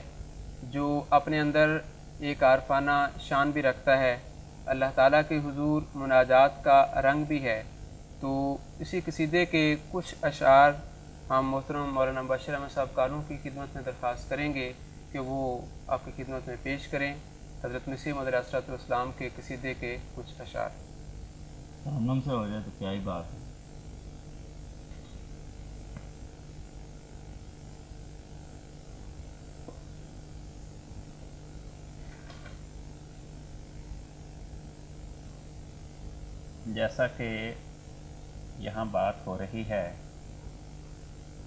Speaker 2: جو اپنے اندر ایک عارفانہ شان بھی رکھتا ہے، اللہ تعالیٰ کے حضور مناجات کا رنگ بھی ہے۔ تو اسی قصیدے کے کچھ اشعار ہم محترم مولانا مبشر احمد صاحب کالوں کی خدمت میں درخواست کریں گے کہ وہ آپ کی خدمت میں پیش کریں حضرت مسیح موعود علیہ السلام کے قصیدے کے کچھ اشعار۔
Speaker 3: ترنم سے ہو جائے تو کیا ہی بات ہے۔
Speaker 1: جیسا کہ یہاں بات ہو رہی ہے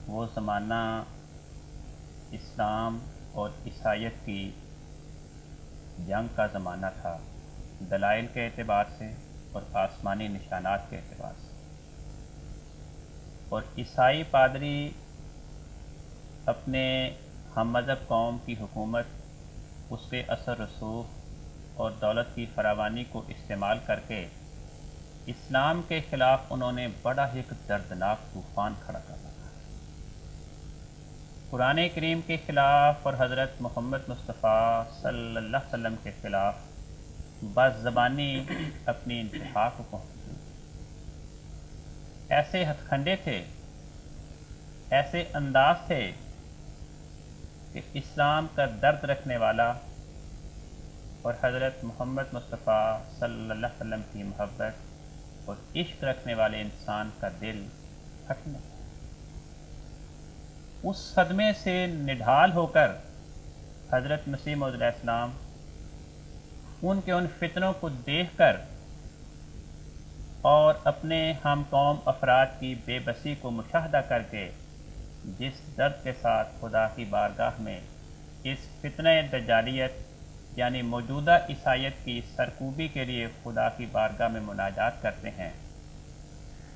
Speaker 1: وہ زمانہ اسلام اور عیسائیت کی جنگ کا زمانہ تھا، دلائل کے اعتبار سے اور آسمانی نشانات کے اعتبار سے، اور عیسائی پادری اپنے ہم مذہب قوم کی حکومت، اس کے اثر رسوخ اور دولت کی فراوانی کو استعمال کر کے اسلام کے خلاف انہوں نے بڑا ایک دردناک طوفان کھڑا کر رکھا۔ قرآن کریم کے خلاف اور حضرت محمد مصطفیٰ صلی اللہ علیہ وسلم کے خلاف بس زبانی اپنی انتہا کو پہنچی، ایسے ہتھ کنڈے تھے، ایسے انداز تھے کہ اسلام کا درد رکھنے والا اور حضرت محمد مصطفیٰ صلی اللہ علیہ وسلم کی محبت اور عشق رکھنے والے انسان کا دل پھٹنے، اس صدمے سے نڈھال ہو کر حضرت مسیح موعود علیہ السلام ان کے ان فتنوں کو دیکھ کر اور اپنے ہم قوم افراد کی بے بسی کو مشاہدہ کر کے جس درد کے ساتھ خدا کی بارگاہ میں اس فتنہ دجالیت یعنی موجودہ عیسائیت کی سرکوبی کے لیے خدا کی بارگاہ میں مناجات کرتے ہیں،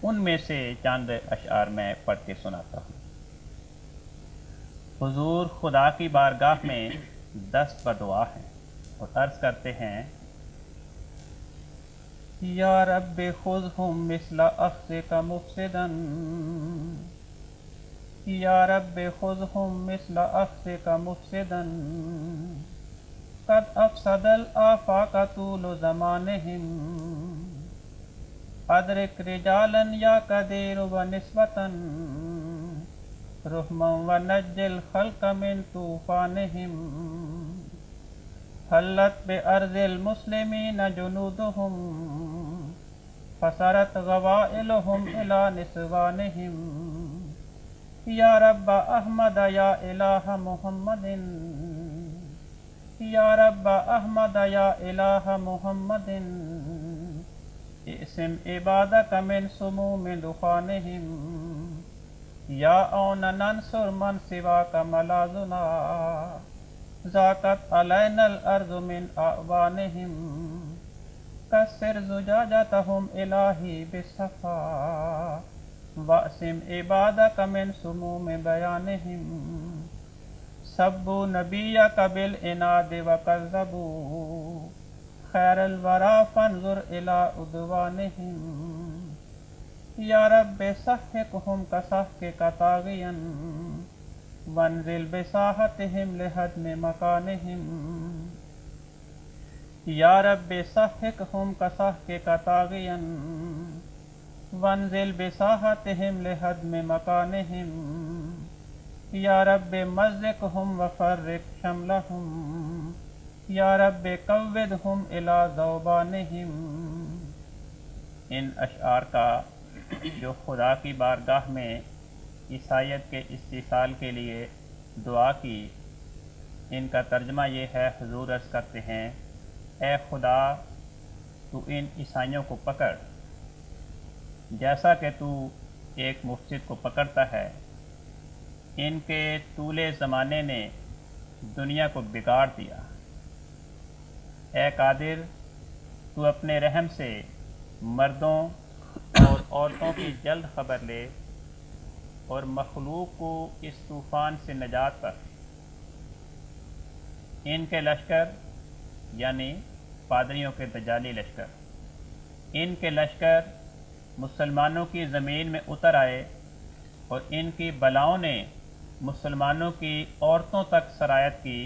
Speaker 1: ان میں سے چند اشعار میں پڑھ کے سناتا ہوں۔ حضور خدا کی بارگاہ میں دست بدعا ہیں اور عرض کرتے ہیں، یا رب خذہم مثل اخذک مفسدا، یا رب خذہم مثل اخذک مفسدا، قد افسد الآفاق طول زمانہم، ادرک رجالا یا قدیر و نسبتا، رحما و نج الخلق من طوفانہم، حلت بأرض المسلمین جنودہم، فسرت غوائلہم الی نسوانہم، یا رب احمد یا الہ محمد، یا رب احمد یا الہ محمد، اعصم عبادک من سموم دخانہم، یا اون ننصر من سواک ملاذنا، ذاقت علینا الارض من اعوانہم، کسر زجاجتہم الہی بالصفا، واعصم عبادک من سموم بیانہم، سبوا نبیک بالعناد وکذبوا، خیر الورا فانظر الی عدوانہم، یا رب سحقہم کسحقک طاغیا، وانزل بساحتہم لہدم مکانہم، یا رب سحقہم کسحقک طاغیا، وانزل بساحتہم لہدم مکانہم، یا رب مزقہم وفرق شملہم، یا رب قوّدہم الی ذوبانہم، ان اشعار کا جو خدا کی بارگاہ میں عیسائیت کے استحصال کے لیے دعا کی، ان کا ترجمہ یہ ہے، حضور عرض کرتے ہیں اے خدا تو ان عیسائیوں کو پکڑ جیسا کہ تو ایک مفسد کو پکڑتا ہے۔ ان کے طول زمانے نے دنیا کو بگاڑ دیا۔ اے قادر تو اپنے رحم سے مردوں اور عورتوں کی جلد خبر لے اور مخلوق کو اس طوفان سے نجات بخش۔ ان کے لشکر یعنی پادریوں کے دجالی لشکر، ان کے لشکر مسلمانوں کی زمین میں اتر آئے اور ان کی بلاؤں نے مسلمانوں کی عورتوں تک سرایت کی۔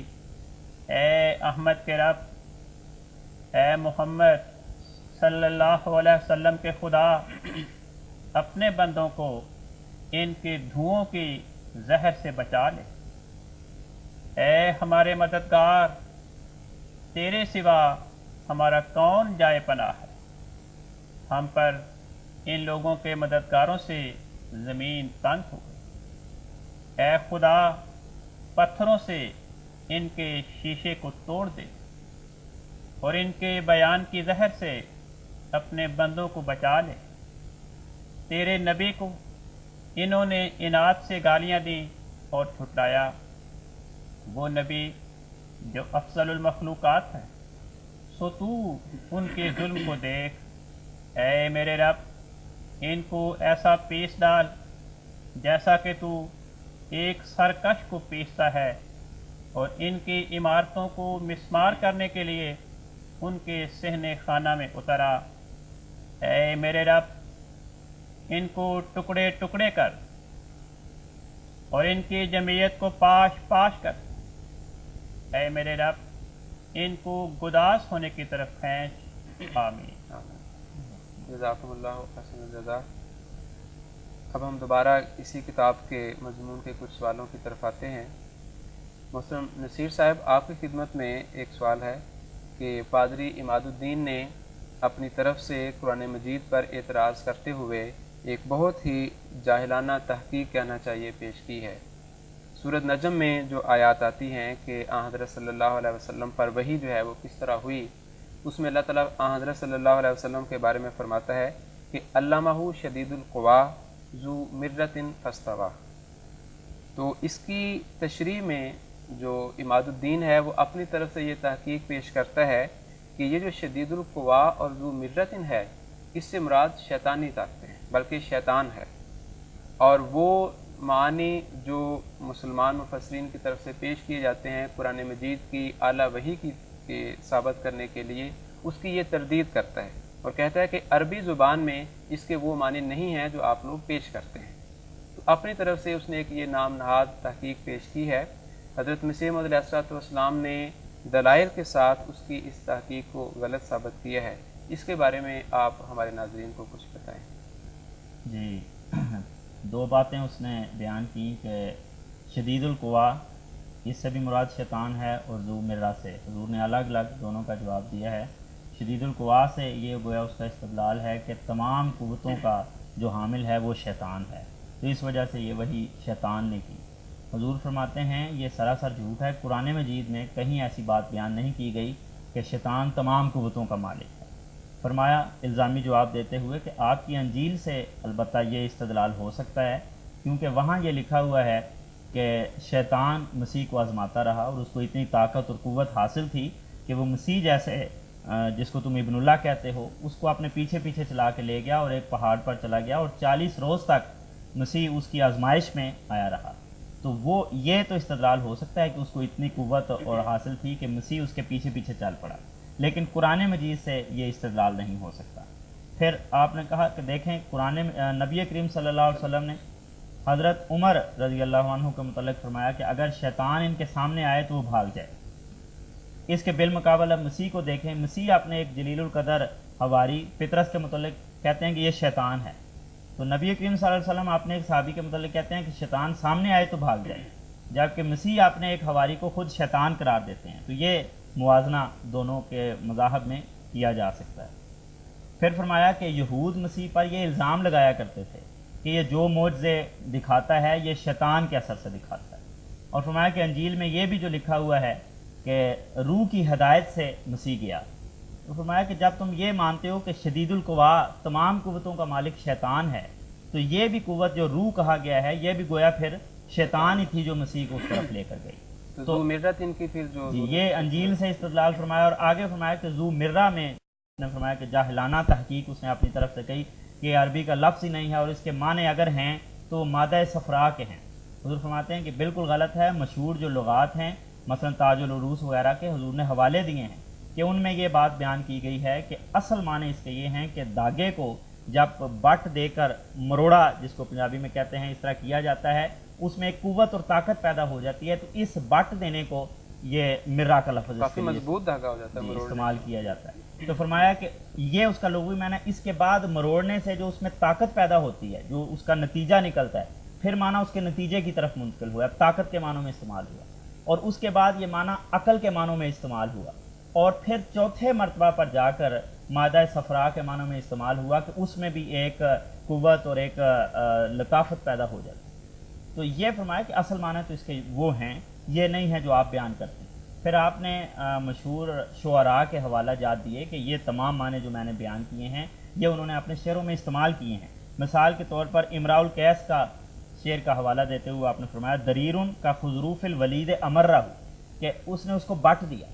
Speaker 1: اے احمد کے رب، اے محمد صلی اللہ علیہ وسلم کے خدا، اپنے بندوں کو ان کی دھوؤں کی زہر سے بچا لے۔ اے ہمارے مددگار، تیرے سوا ہمارا کون جائے پناہ ہے؟ ہم پر ان لوگوں کے مددگاروں سے زمین تنگ ہو گئی۔ اے خدا، پتھروں سے ان کے شیشے کو توڑ دے اور ان کے بیان کی زہر سے اپنے بندوں کو بچا لے۔ تیرے نبی کو انہوں نے اناد سے گالیاں دیں اور ٹھٹلایا، وہ نبی جو افضل المخلوقات ہے، سو تو ان کے ظلم کو دیکھ۔ اے میرے رب، ان کو ایسا پیس ڈال جیسا کہ تو ایک سرکش کو پیستا ہے، اور ان کی عمارتوں کو مسمار کرنے کے لیے ان کے صحن خانہ میں اترا۔ اے میرے رب، ان کو ٹکڑے ٹکڑے کر اور ان کی جمعیت کو پاش پاش کر۔ اے میرے رب، ان کو گداز ہونے کی طرف کھینچ۔ آمین۔
Speaker 2: جزاکم اللہ حسن الجزا۔ اب ہم دوبارہ اسی کتاب کے مضمون کے کچھ سوالوں کی طرف آتے ہیں۔ محترم نصیر صاحب، آپ کی خدمت میں ایک سوال ہے کہ پادری عماد الدین نے اپنی طرف سے قرآن مجید پر اعتراض کرتے ہوئے ایک بہت ہی جاہلانہ تحقیق کہنا چاہیے پیش کی ہے۔ سورۃ نجم میں جو آیات آتی ہیں کہ آن حضرت صلی اللہ علیہ وسلم پر وحی جو ہے وہ کس طرح ہوئی، اس میں اللہ تعالیٰ آن حضرت صلی اللہ علیہ وسلم کے بارے میں فرماتا ہے کہ علمہ شدید القوا ذو مرۃ فاستویٰ۔ تو اس کی تشریح میں جو عماد الدین ہے وہ اپنی طرف سے یہ تحقیق پیش کرتا ہے کہ یہ جو شدید القوا اور ذو مرۃ ہے، اس سے مراد شیطانی طاقتیں ہیں، بلکہ شیطان ہے، اور وہ معنی جو مسلمان مفسرین کی طرف سے پیش کیے جاتے ہیں قرآن مجید کی اعلیٰ وحی کی ثابت کرنے کے لیے، اس کی یہ تردید کرتا ہے اور کہتا ہے کہ عربی زبان میں اس کے وہ معنی نہیں ہیں جو آپ لوگ پیش کرتے ہیں۔ تو اپنی طرف سے اس نے ایک یہ نام نہاد تحقیق پیش کی ہے۔ حضرت مسیح موعود علیہ الصلوۃ والسلام نے دلائل کے ساتھ اس کی اس تحقیق کو غلط ثابت کیا ہے۔ اس کے بارے میں آپ ہمارے ناظرین کو کچھ بتائیں۔
Speaker 3: جی، دو باتیں اس نے بیان کی کہ شدید القوا، اس سے بھی مراد شیطان ہے، اور ذو مرہ سے حضور نے الگ الگ دونوں کا جواب دیا ہے۔ شدید القوا سے یہ گویا اس کا استدلال ہے کہ تمام قوتوں کا جو حامل ہے وہ شیطان ہے، تو اس وجہ سے یہ وہی شیطان نے کی۔ حضور فرماتے ہیں یہ سراسر جھوٹ ہے، قرآن مجید میں کہیں ایسی بات بیان نہیں کی گئی کہ شیطان تمام قوتوں کا مالک ہے۔ فرمایا الزامی جواب دیتے ہوئے کہ آپ کی انجیل سے البتہ یہ استدلال ہو سکتا ہے، کیونکہ وہاں یہ لکھا ہوا ہے کہ شیطان مسیح کو آزماتا رہا اور اس کو اتنی طاقت اور قوت حاصل تھی کہ وہ مسیح جیسے جس کو تم ابن اللہ کہتے ہو اس کو اپنے پیچھے پیچھے چلا کے لے گیا اور ایک پہاڑ پر چلا گیا، اور 40 روز تک مسیح اس کی آزمائش میں آیا رہا۔ تو وہ یہ تو استدلال ہو سکتا ہے کہ اس کو اتنی قوت اور حاصل تھی کہ مسیح اس کے پیچھے پیچھے چل پڑا، لیکن قرآن مجید سے یہ استدلال نہیں ہو سکتا۔ پھر آپ نے کہا کہ دیکھیں نبی کریم صلی اللہ علیہ وسلم نے حضرت عمر رضی اللہ عنہ کے متعلق فرمایا کہ اگر شیطان ان کے سامنے آئے تو وہ بھاگ جائے۔ اس کے بالمقابل اب مسیح کو دیکھیں، مسیح اپنے ایک جلیل القدر حواری پطرس کے متعلق کہتے ہیں کہ یہ شیطان ہے، تو نبی کریم صلی اللہ علیہ وسلم اپنے ایک صحابی کے متعلق کہتے ہیں کہ شیطان سامنے آئے تو بھاگ جائے، جبکہ مسیح اپنے ایک حواری کو خود شیطان قرار دیتے ہیں۔ تو یہ موازنہ دونوں کے مذاہب میں کیا جا سکتا ہے۔ پھر فرمایا کہ یہود مسیح پر یہ الزام لگایا کرتے تھے کہ یہ جو معجزے دکھاتا ہے یہ شیطان کے اثر سے دکھاتا ہے، اور فرمایا کہ انجیل میں یہ بھی جو لکھا ہوا ہے کہ روح کی ہدایت سے مسیح گیا۔ تو فرمایا کہ جب تم یہ مانتے ہو کہ شدید القوا تمام قوتوں کا مالک شیطان ہے، تو یہ بھی قوت جو روح کہا گیا ہے یہ بھی گویا پھر شیطان ہی تھی جو مسیح کو اس طرف لے کر گئی۔
Speaker 2: تو ذو مرت ان کی پھر جو
Speaker 3: جی یہ انجیل سے استدلال فرمایا، اور آگے فرمایا کہ ذو مرہ میں نے فرمایا کہ جاہلانہ تحقیق اس نے اپنی طرف سے کہی کہ یہ عربی کا لفظ ہی نہیں ہے، اور اس کے معنی اگر ہیں تو مادہ صفراء کے ہیں۔ حضور فرماتے ہیں کہ بالکل غلط ہے، مشہور جو لغات ہیں مثلا تاج العروس وغیرہ کے حضور نے حوالے دیے ہیں کہ ان میں یہ بات بیان کی گئی ہے کہ اصل معنی اس کے یہ ہیں کہ داغے کو جب بٹ دے کر مروڑا، جس کو پنجابی میں کہتے ہیں، اس طرح کیا جاتا ہے، اس میں ایک قوت اور طاقت پیدا ہو جاتی ہے، تو اس بٹ دینے کو یہ مرہ کا لفظ
Speaker 2: کافی مضبوط دھاگا ہو جاتا ہے
Speaker 3: جی
Speaker 2: مروڑ
Speaker 3: استعمال کیا جاتا ہے۔ تو فرمایا کہ یہ اس کا لغوی معنی، اس کے بعد مروڑنے سے جو اس میں طاقت پیدا ہوتی ہے، جو اس کا نتیجہ نکلتا ہے، پھر معنی اس کے نتیجے کی طرف منتقل ہوا، طاقت کے معنوں میں استعمال ہوا، اور اس کے بعد یہ معنی عقل کے معنوں میں استعمال ہوا، اور پھر چوتھے مرتبہ پر جا کر مادہ صفراء کے معنوں میں استعمال ہوا کہ اس میں بھی ایک قوت اور ایک لطافت پیدا ہو جاتی ہے۔ تو یہ فرمایا کہ اصل معنی تو اس کے وہ ہیں، یہ نہیں ہے جو آپ بیان کرتے ہیں۔ پھر آپ نے مشہور شعراء کے حوالہ جات دیے کہ یہ تمام معنی جو میں نے بیان کیے ہیں یہ انہوں نے اپنے شعروں میں استعمال کیے ہیں۔ مثال کے طور پر امراء القیس کا شعر کا حوالہ دیتے ہوئے آپ نے فرمایا دریرن کا خضروف الولید امرہ، کہ اس نے اس کو بٹ دیا،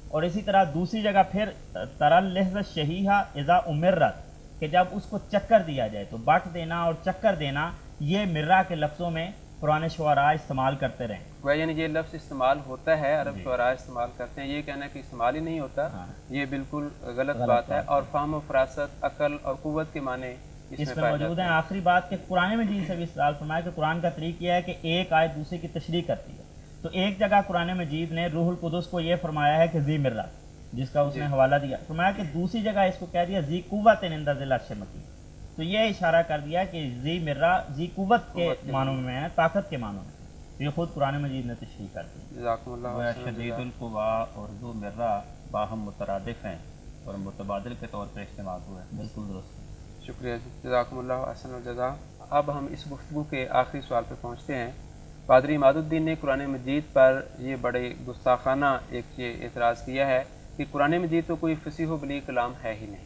Speaker 3: اور اسی طرح دوسری جگہ پھر ترل لحظ شہیحہ اذا امرت، کہ جب اس کو چکر دیا جائے، تو بٹ دینا اور چکر دینا یہ مرہ کے لفظوں میں پرانے شعراء استعمال کرتے رہے۔
Speaker 2: وہ یعنی یہ لفظ استعمال ہوتا ہے، عرب شعراء استعمال کرتے ہیں، یہ کہنا کہ استعمال ہی نہیں ہوتا یہ بالکل غلط بات ہے، اور فہم و فراست، عقل اور قوت کے معنی
Speaker 3: اس میں موجود ہیں۔ آخری بات کہ قرآن مجید سے بھی استدلال فرمایا کہ قرآن کا طریق یہ ہے کہ ایک آیت دوسرے کی تشریح کرتی ہے، تو ایک جگہ قرآن مجید نے روح القدس کو یہ فرمایا ہے کہ ذی مرہ، جس کا اس نے حوالہ دیا، فرمایا کہ دوسری جگہ اس کو کہہ دیا ذی قوت عند ذی العرش مکین، تو یہ اشارہ کر دیا کہ ذی مرہ ذی قوت کے معنوں میں ہے، طاقت کے معنوں میں، یہ خود قرآن مجید نے تشریح کر دی۔
Speaker 2: جزاکم اللہ
Speaker 1: شدید القوا اور ذو مرہ باہم مترادف ہیں اور متبادل کے طور پر استعمال ہوئے ہیں۔
Speaker 3: بالکل درست۔
Speaker 2: شکریہ جی، جزاکم اللہ احسن الجزا۔ اب ہم اس گفتگو کے آخری سوال پہ پہنچتے ہیں۔ پادری عماد الدین نے قرآن مجید پر یہ بڑے گستاخانہ ایک یہ اعتراض کیا ہے کہ قرآن مجید تو کوئی فصیح و بلیغ کلام ہے ہی نہیں،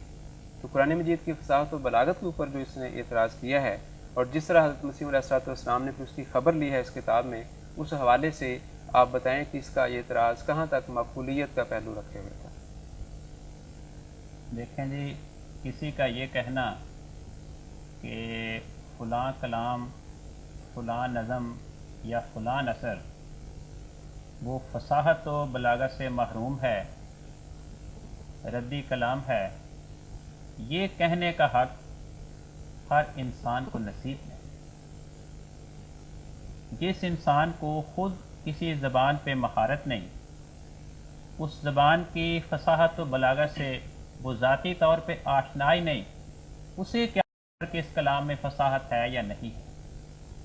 Speaker 2: تو قرآن مجید کی فصاحت و بلاغت کے اوپر جو اس نے اعتراض کیا ہے، اور جس طرح حضرت مسیح علیہ السلام نے پھر اس کی خبر لی ہے اس کتاب میں، اس حوالے سے آپ بتائیں کہ اس کا یہ اعتراض کہاں تک مقبولیت کا پہلو رکھے ہوئے تھا؟
Speaker 1: دیکھیں جی، کسی کا یہ کہنا کہ فلاں کلام، فلاں نظم یا فلاں نثر وہ فصاحت و بلاغت سے محروم ہے، ردی کلام ہے، یہ کہنے کا حق ہر انسان کو نصیب نہیں۔ جس انسان کو خود کسی زبان پہ مہارت نہیں، اس زبان کی فصاحت و بلاغت سے وہ ذاتی طور پہ آشنائی نہیں، اسے کیا کہ اس کلام میں فصاحت ہے یا نہیں،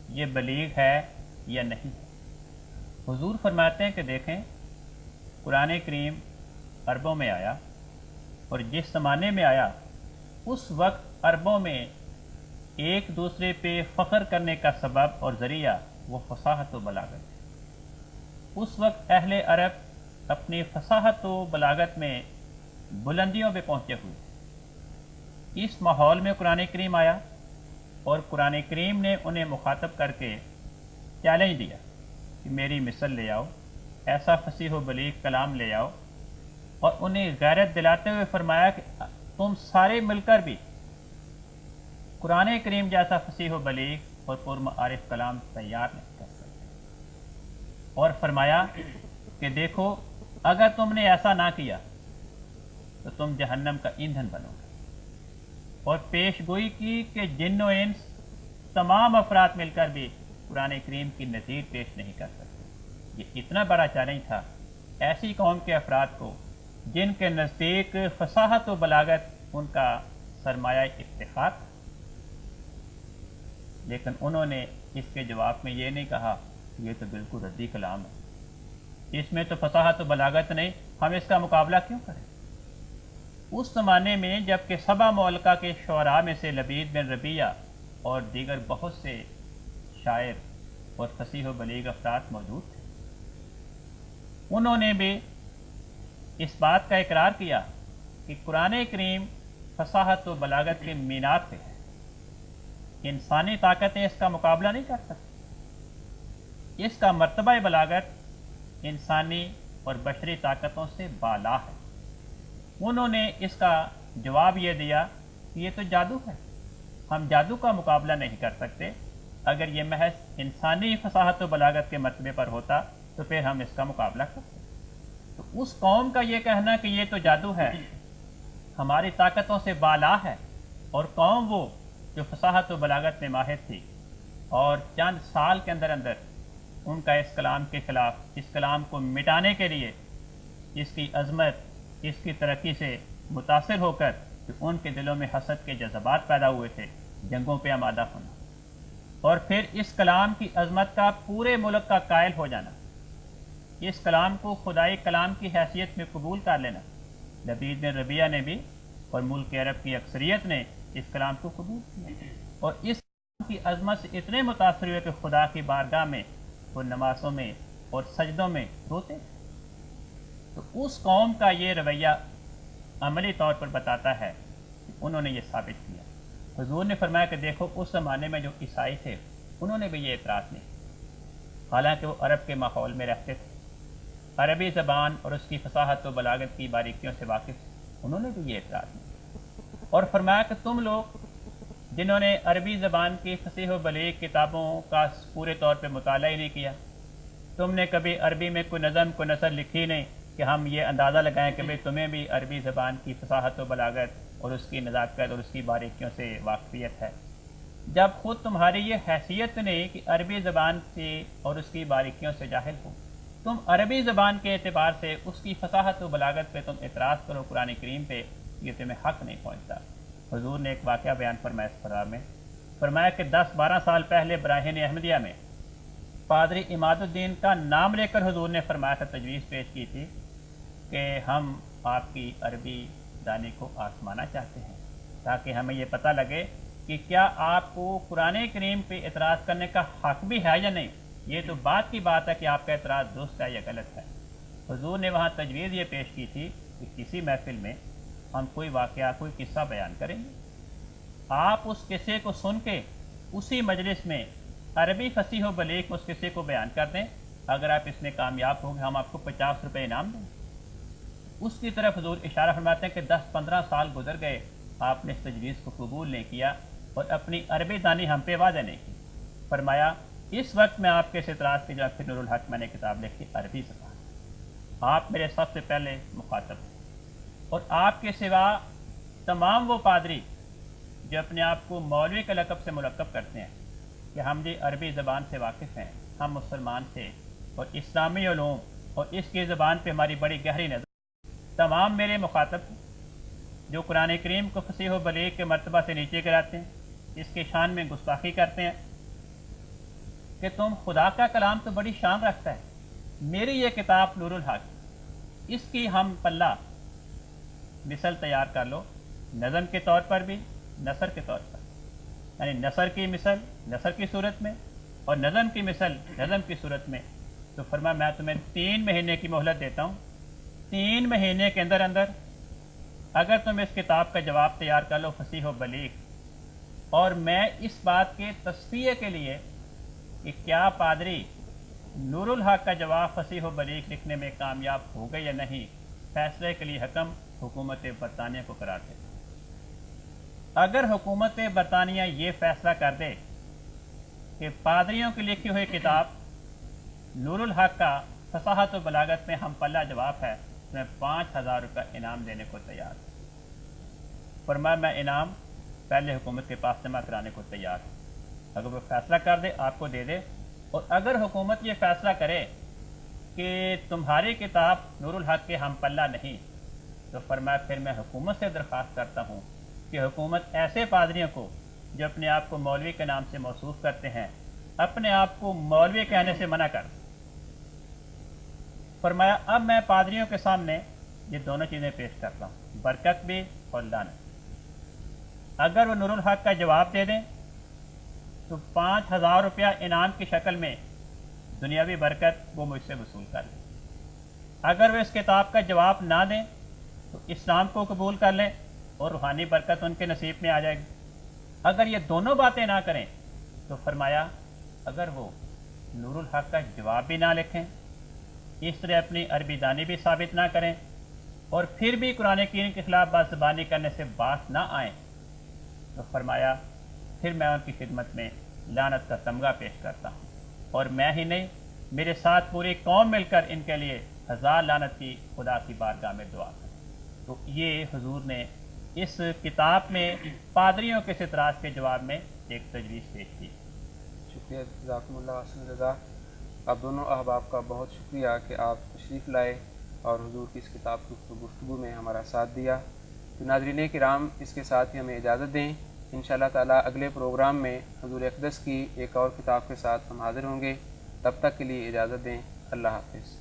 Speaker 1: یہ بلیغ ہے یا نہیں۔ حضور فرماتے ہیں کہ دیکھیں، قرآن کریم عربوں میں آیا، اور جس زمانے میں آیا اس وقت عربوں میں ایک دوسرے پہ فخر کرنے کا سبب اور ذریعہ وہ فصاحت و بلاغت ہے۔ اس وقت اہل عرب اپنی فصاحت و بلاغت میں بلندیوں پہ پہنچے ہوئے۔ اس ماحول میں قرآن کریم آیا، اور قرآن کریم نے انہیں مخاطب کر کے چیلنج دیا کہ میری مثل لے آؤ، ایسا فصیح و بلیغ کلام لے آؤ، اور انہیں غیرت دلاتے ہوئے فرمایا کہ تم سارے مل کر بھی قرآن کریم جیسا فصیح و بلیغ اور پرمعارف کلام تیار نہیں کر سکتے، اور فرمایا کہ دیکھو اگر تم نے ایسا نہ کیا تو تم جہنم کا ایندھن بنو گے، اور پیش گوئی کی کہ جن و انس تمام افراد مل کر بھی قرآن کریم کی نظیر پیش نہیں کر سکتے۔ یہ اتنا بڑا چیلنج تھا ایسی قوم کے افراد کو جن کے نزدیک فصاحت و بلاغت ان کا سرمایہ افتخار تھا، لیکن انہوں نے اس کے جواب میں یہ نہیں کہا کہ یہ تو بالکل ردی کلام ہے، اس میں تو فصاحت و بلاغت نہیں، ہم اس کا مقابلہ کیوں کریں؟ اس زمانے میں جب کہ سبا مولکہ کے شعراء میں سے لبید بن ربیہ اور دیگر بہت سے شاعر اور فصیح و بلیغ افراد موجود تھے، انہوں نے بھی اس بات کا اقرار کیا کہ قرآن کریم فصاحت و بلاغت کے مینار پہ ہے، انسانی طاقتیں اس کا مقابلہ نہیں کر سکتی، اس کا مرتبہ بلاغت انسانی اور بشری طاقتوں سے بالا ہے۔ انہوں نے اس کا جواب یہ دیا کہ یہ تو جادو ہے، ہم جادو کا مقابلہ نہیں کر سکتے، اگر یہ محض انسانی فصاحت و بلاغت کے مرتبے پر ہوتا تو پھر ہم اس کا مقابلہ کرتے۔ تو اس قوم کا یہ کہنا کہ یہ تو جادو ہے، ہماری طاقتوں سے بالا ہے، اور قوم وہ جو فصاحت و بلاغت میں ماہر تھی، اور چند سال کے اندر اندر ان کا اس کلام کے خلاف، اس کلام کو مٹانے کے لیے، اس کی عظمت، اس کی ترقی سے متاثر ہو کر کہ ان کے دلوں میں حسد کے جذبات پیدا ہوئے تھے، جنگوں پہ آمادہ ہونا، اور پھر اس کلام کی عظمت کا پورے ملک کا قائل ہو جانا، اس کلام کو خدائی کلام کی حیثیت میں قبول کر لینا۔ لبید بن ربیہ نے بھی اور ملک عرب کی اکثریت نے اس کلام کو قبول کیا، اور اس کلام کی عظمت سے اتنے متاثر ہوئے کہ خدا کی بارگاہ میں وہ نمازوں میں اور سجدوں میں روتے تھے۔ تو اس قوم کا یہ رویہ عملی طور پر بتاتا ہے کہ انہوں نے یہ ثابت کیا۔ حضور نے فرمایا کہ دیکھو اس زمانے میں جو عیسائی تھے انہوں نے بھی یہ اعتراض نہیں، حالانکہ وہ عرب کے ماحول میں رہتے تھے، عربی زبان اور اس کی فصاحت و بلاغت کی باریکیوں سے واقف تھے، انہوں نے بھی یہ اعتراض نہیں، اور فرمایا کہ تم لوگ جنہوں نے عربی زبان کی فصیح و بلیغ کتابوں کا پورے طور پہ مطالعہ ہی نہیں کیا، تم نے کبھی عربی میں کوئی نظم کو نثر لکھی نہیں کہ ہم یہ اندازہ لگائیں کہ بھئی تمہیں بھی عربی زبان کی فصاحت و بلاغت اور اس کی نزاکت اور اس کی باریکیوں سے واقفیت ہے، جب خود تمہاری یہ حیثیت نہیں کہ عربی زبان سے اور اس کی باریکیوں سے جاہل ہو، تم عربی زبان کے اعتبار سے اس کی فصاحت و بلاغت پہ تم اعتراض کرو قرآن کریم پہ، یہ تمہیں حق نہیں پہنچتا۔ حضور نے ایک واقعہ بیان فرمایا اس فرار میں، فرمایا کہ 10-12 سال پہلے براہین احمدیہ میں پادری عماد الدین کا نام لے کر حضور نے فرمایا تھا، تجویز پیش کی تھی کہ ہم آپ کی عربی دانی کو آزمانا چاہتے ہیں تاکہ ہمیں یہ پتہ لگے کہ کیا آپ کو قرآن کریم پہ اعتراض کرنے کا حق بھی ہے یا نہیں، یہ تو بات کی بات ہے کہ آپ کا اعتراض درست ہے یا غلط ہے۔ حضور نے وہاں تجویز یہ پیش کی تھی کہ کسی محفل میں ہم کوئی واقعہ، کوئی قصہ بیان کریں گے، آپ اس قصے کو سن کے اسی مجلس میں عربی فصیح و بلیغ میں اس قصے کو بیان کر دیں، اگر آپ اس میں کامیاب ہوں گے ہم آپ کو 50 روپے انعام دیں گے۔ اس کی طرف حضور اشارہ فرماتے ہیں کہ 10-15 سال گزر گئے، آپ نے اس تجویز کو قبول نہیں کیا اور اپنی عربی دانی ہم پہ واضح نہیں کی۔ فرمایا اس وقت میں آپ کے اس اعتراض کی جواب، پھر نور الحق میں نے کتاب لکھی عربی زبان، آپ میرے سب سے پہلے مخاطب ہیں، اور آپ کے سوا تمام وہ پادری جو اپنے آپ کو مولوی کے لقب سے ملقب کرتے ہیں کہ ہم جی عربی زبان سے واقف ہیں، ہم مسلمان تھے اور اسلامی علوم اور اس کی زبان پہ ہماری بڑی گہری نظر، تمام میرے مخاطب ہیں جو قرآن کریم کو فصیح و بلیغ کے مرتبہ سے نیچے گراتے ہیں، اس کی شان میں گستاخی کرتے ہیں کہ تم خدا کا کلام تو بڑی شان رکھتا ہے، میری یہ کتاب نور الحق، اس کی ہم پلہ مثل تیار کر لو، نظم کے طور پر بھی، نثر کے طور پر، یعنی نثر کی مثل نثر کی صورت میں اور نظم کی مثل نظم کی صورت میں۔ تو فرمایا میں تمہیں 3 مہینے کی مہلت دیتا ہوں، 3 مہینے کے اندر اندر اگر تم اس کتاب کا جواب تیار کر لو فصیح و بلیغ، اور میں اس بات کے تصفیے کے لیے کہ کیا پادری نور الحق کا جواب فصیح و بلیغ لکھنے میں کامیاب ہو گئے یا نہیں، فیصلے کے لیے حکم حکومت برطانیہ کو قرار دے۔ اگر حکومت برطانیہ یہ فیصلہ کر دے کہ پادریوں کی لکھی ہوئی کتاب نور الحق کا فصاحت و بلاغت میں ہم پلہ جواب ہے، میں 5000 روپے انعام دینے کو تیار ہوں۔ فرمایا میں انعام پہلے حکومت کے پاس جمع کرانے کو تیار ہوں، اگر وہ فیصلہ کر دے آپ کو دے دے، اور اگر حکومت یہ فیصلہ کرے کہ تمہاری کتاب نور الحق کے ہم پلہ نہیں، تو فرمایا پھر میں حکومت سے درخواست کرتا ہوں کہ حکومت ایسے پادریوں کو جو اپنے آپ کو مولوی کے نام سے موصوف کرتے ہیں، اپنے آپ کو مولوی کہنے سے منع کر۔ فرمایا اب میں پادریوں کے سامنے یہ دونوں چیزیں پیش کرتا ہوں، برکت بھی اور لعنت۔ اگر وہ نور الحق کا جواب دے دیں تو 5000 روپیہ انعام کی شکل میں دنیاوی برکت وہ مجھ سے وصول کر لیں۔ اگر وہ اس کتاب کا جواب نہ دیں تو اسلام کو قبول کر لیں اور روحانی برکت ان کے نصیب میں آ جائے گی۔ اگر یہ دونوں باتیں نہ کریں تو فرمایا اگر وہ نور الحق کا جواب بھی نہ لکھیں، اس طرح اپنی عربی دانی بھی ثابت نہ کریں اور پھر بھی قرآن کریم کے خلاف بات زبانی کرنے سے باز نہ آئیں، تو فرمایا پھر میں ان کی خدمت میں لعنت کا تمغہ پیش کرتا ہوں، اور میں ہی نہیں میرے ساتھ پوری قوم مل کر ان کے لیے 1000 لعنت کی خدا کی بارگاہ میں دعا کریں۔ تو یہ حضور نے اس کتاب میں پادریوں کے اعتراض کے جواب میں ایک تجویز پیش کی۔
Speaker 2: شکریہ، جزاکم اللہ حسن جزا۔ آپ دونوں احباب کا بہت شکریہ کہ آپ تشریف لائے اور حضور کی اس کتاب کی گفتگو میں ہمارا ساتھ دیا۔ تو ناظرین کرام، اس کے ساتھ ہی ہمیں اجازت دیں، انشاءاللہ تعالیٰ اگلے پروگرام میں حضور اقدس کی ایک اور کتاب کے ساتھ ہم حاضر ہوں گے۔ تب تک کے لیے اجازت دیں، اللہ حافظ۔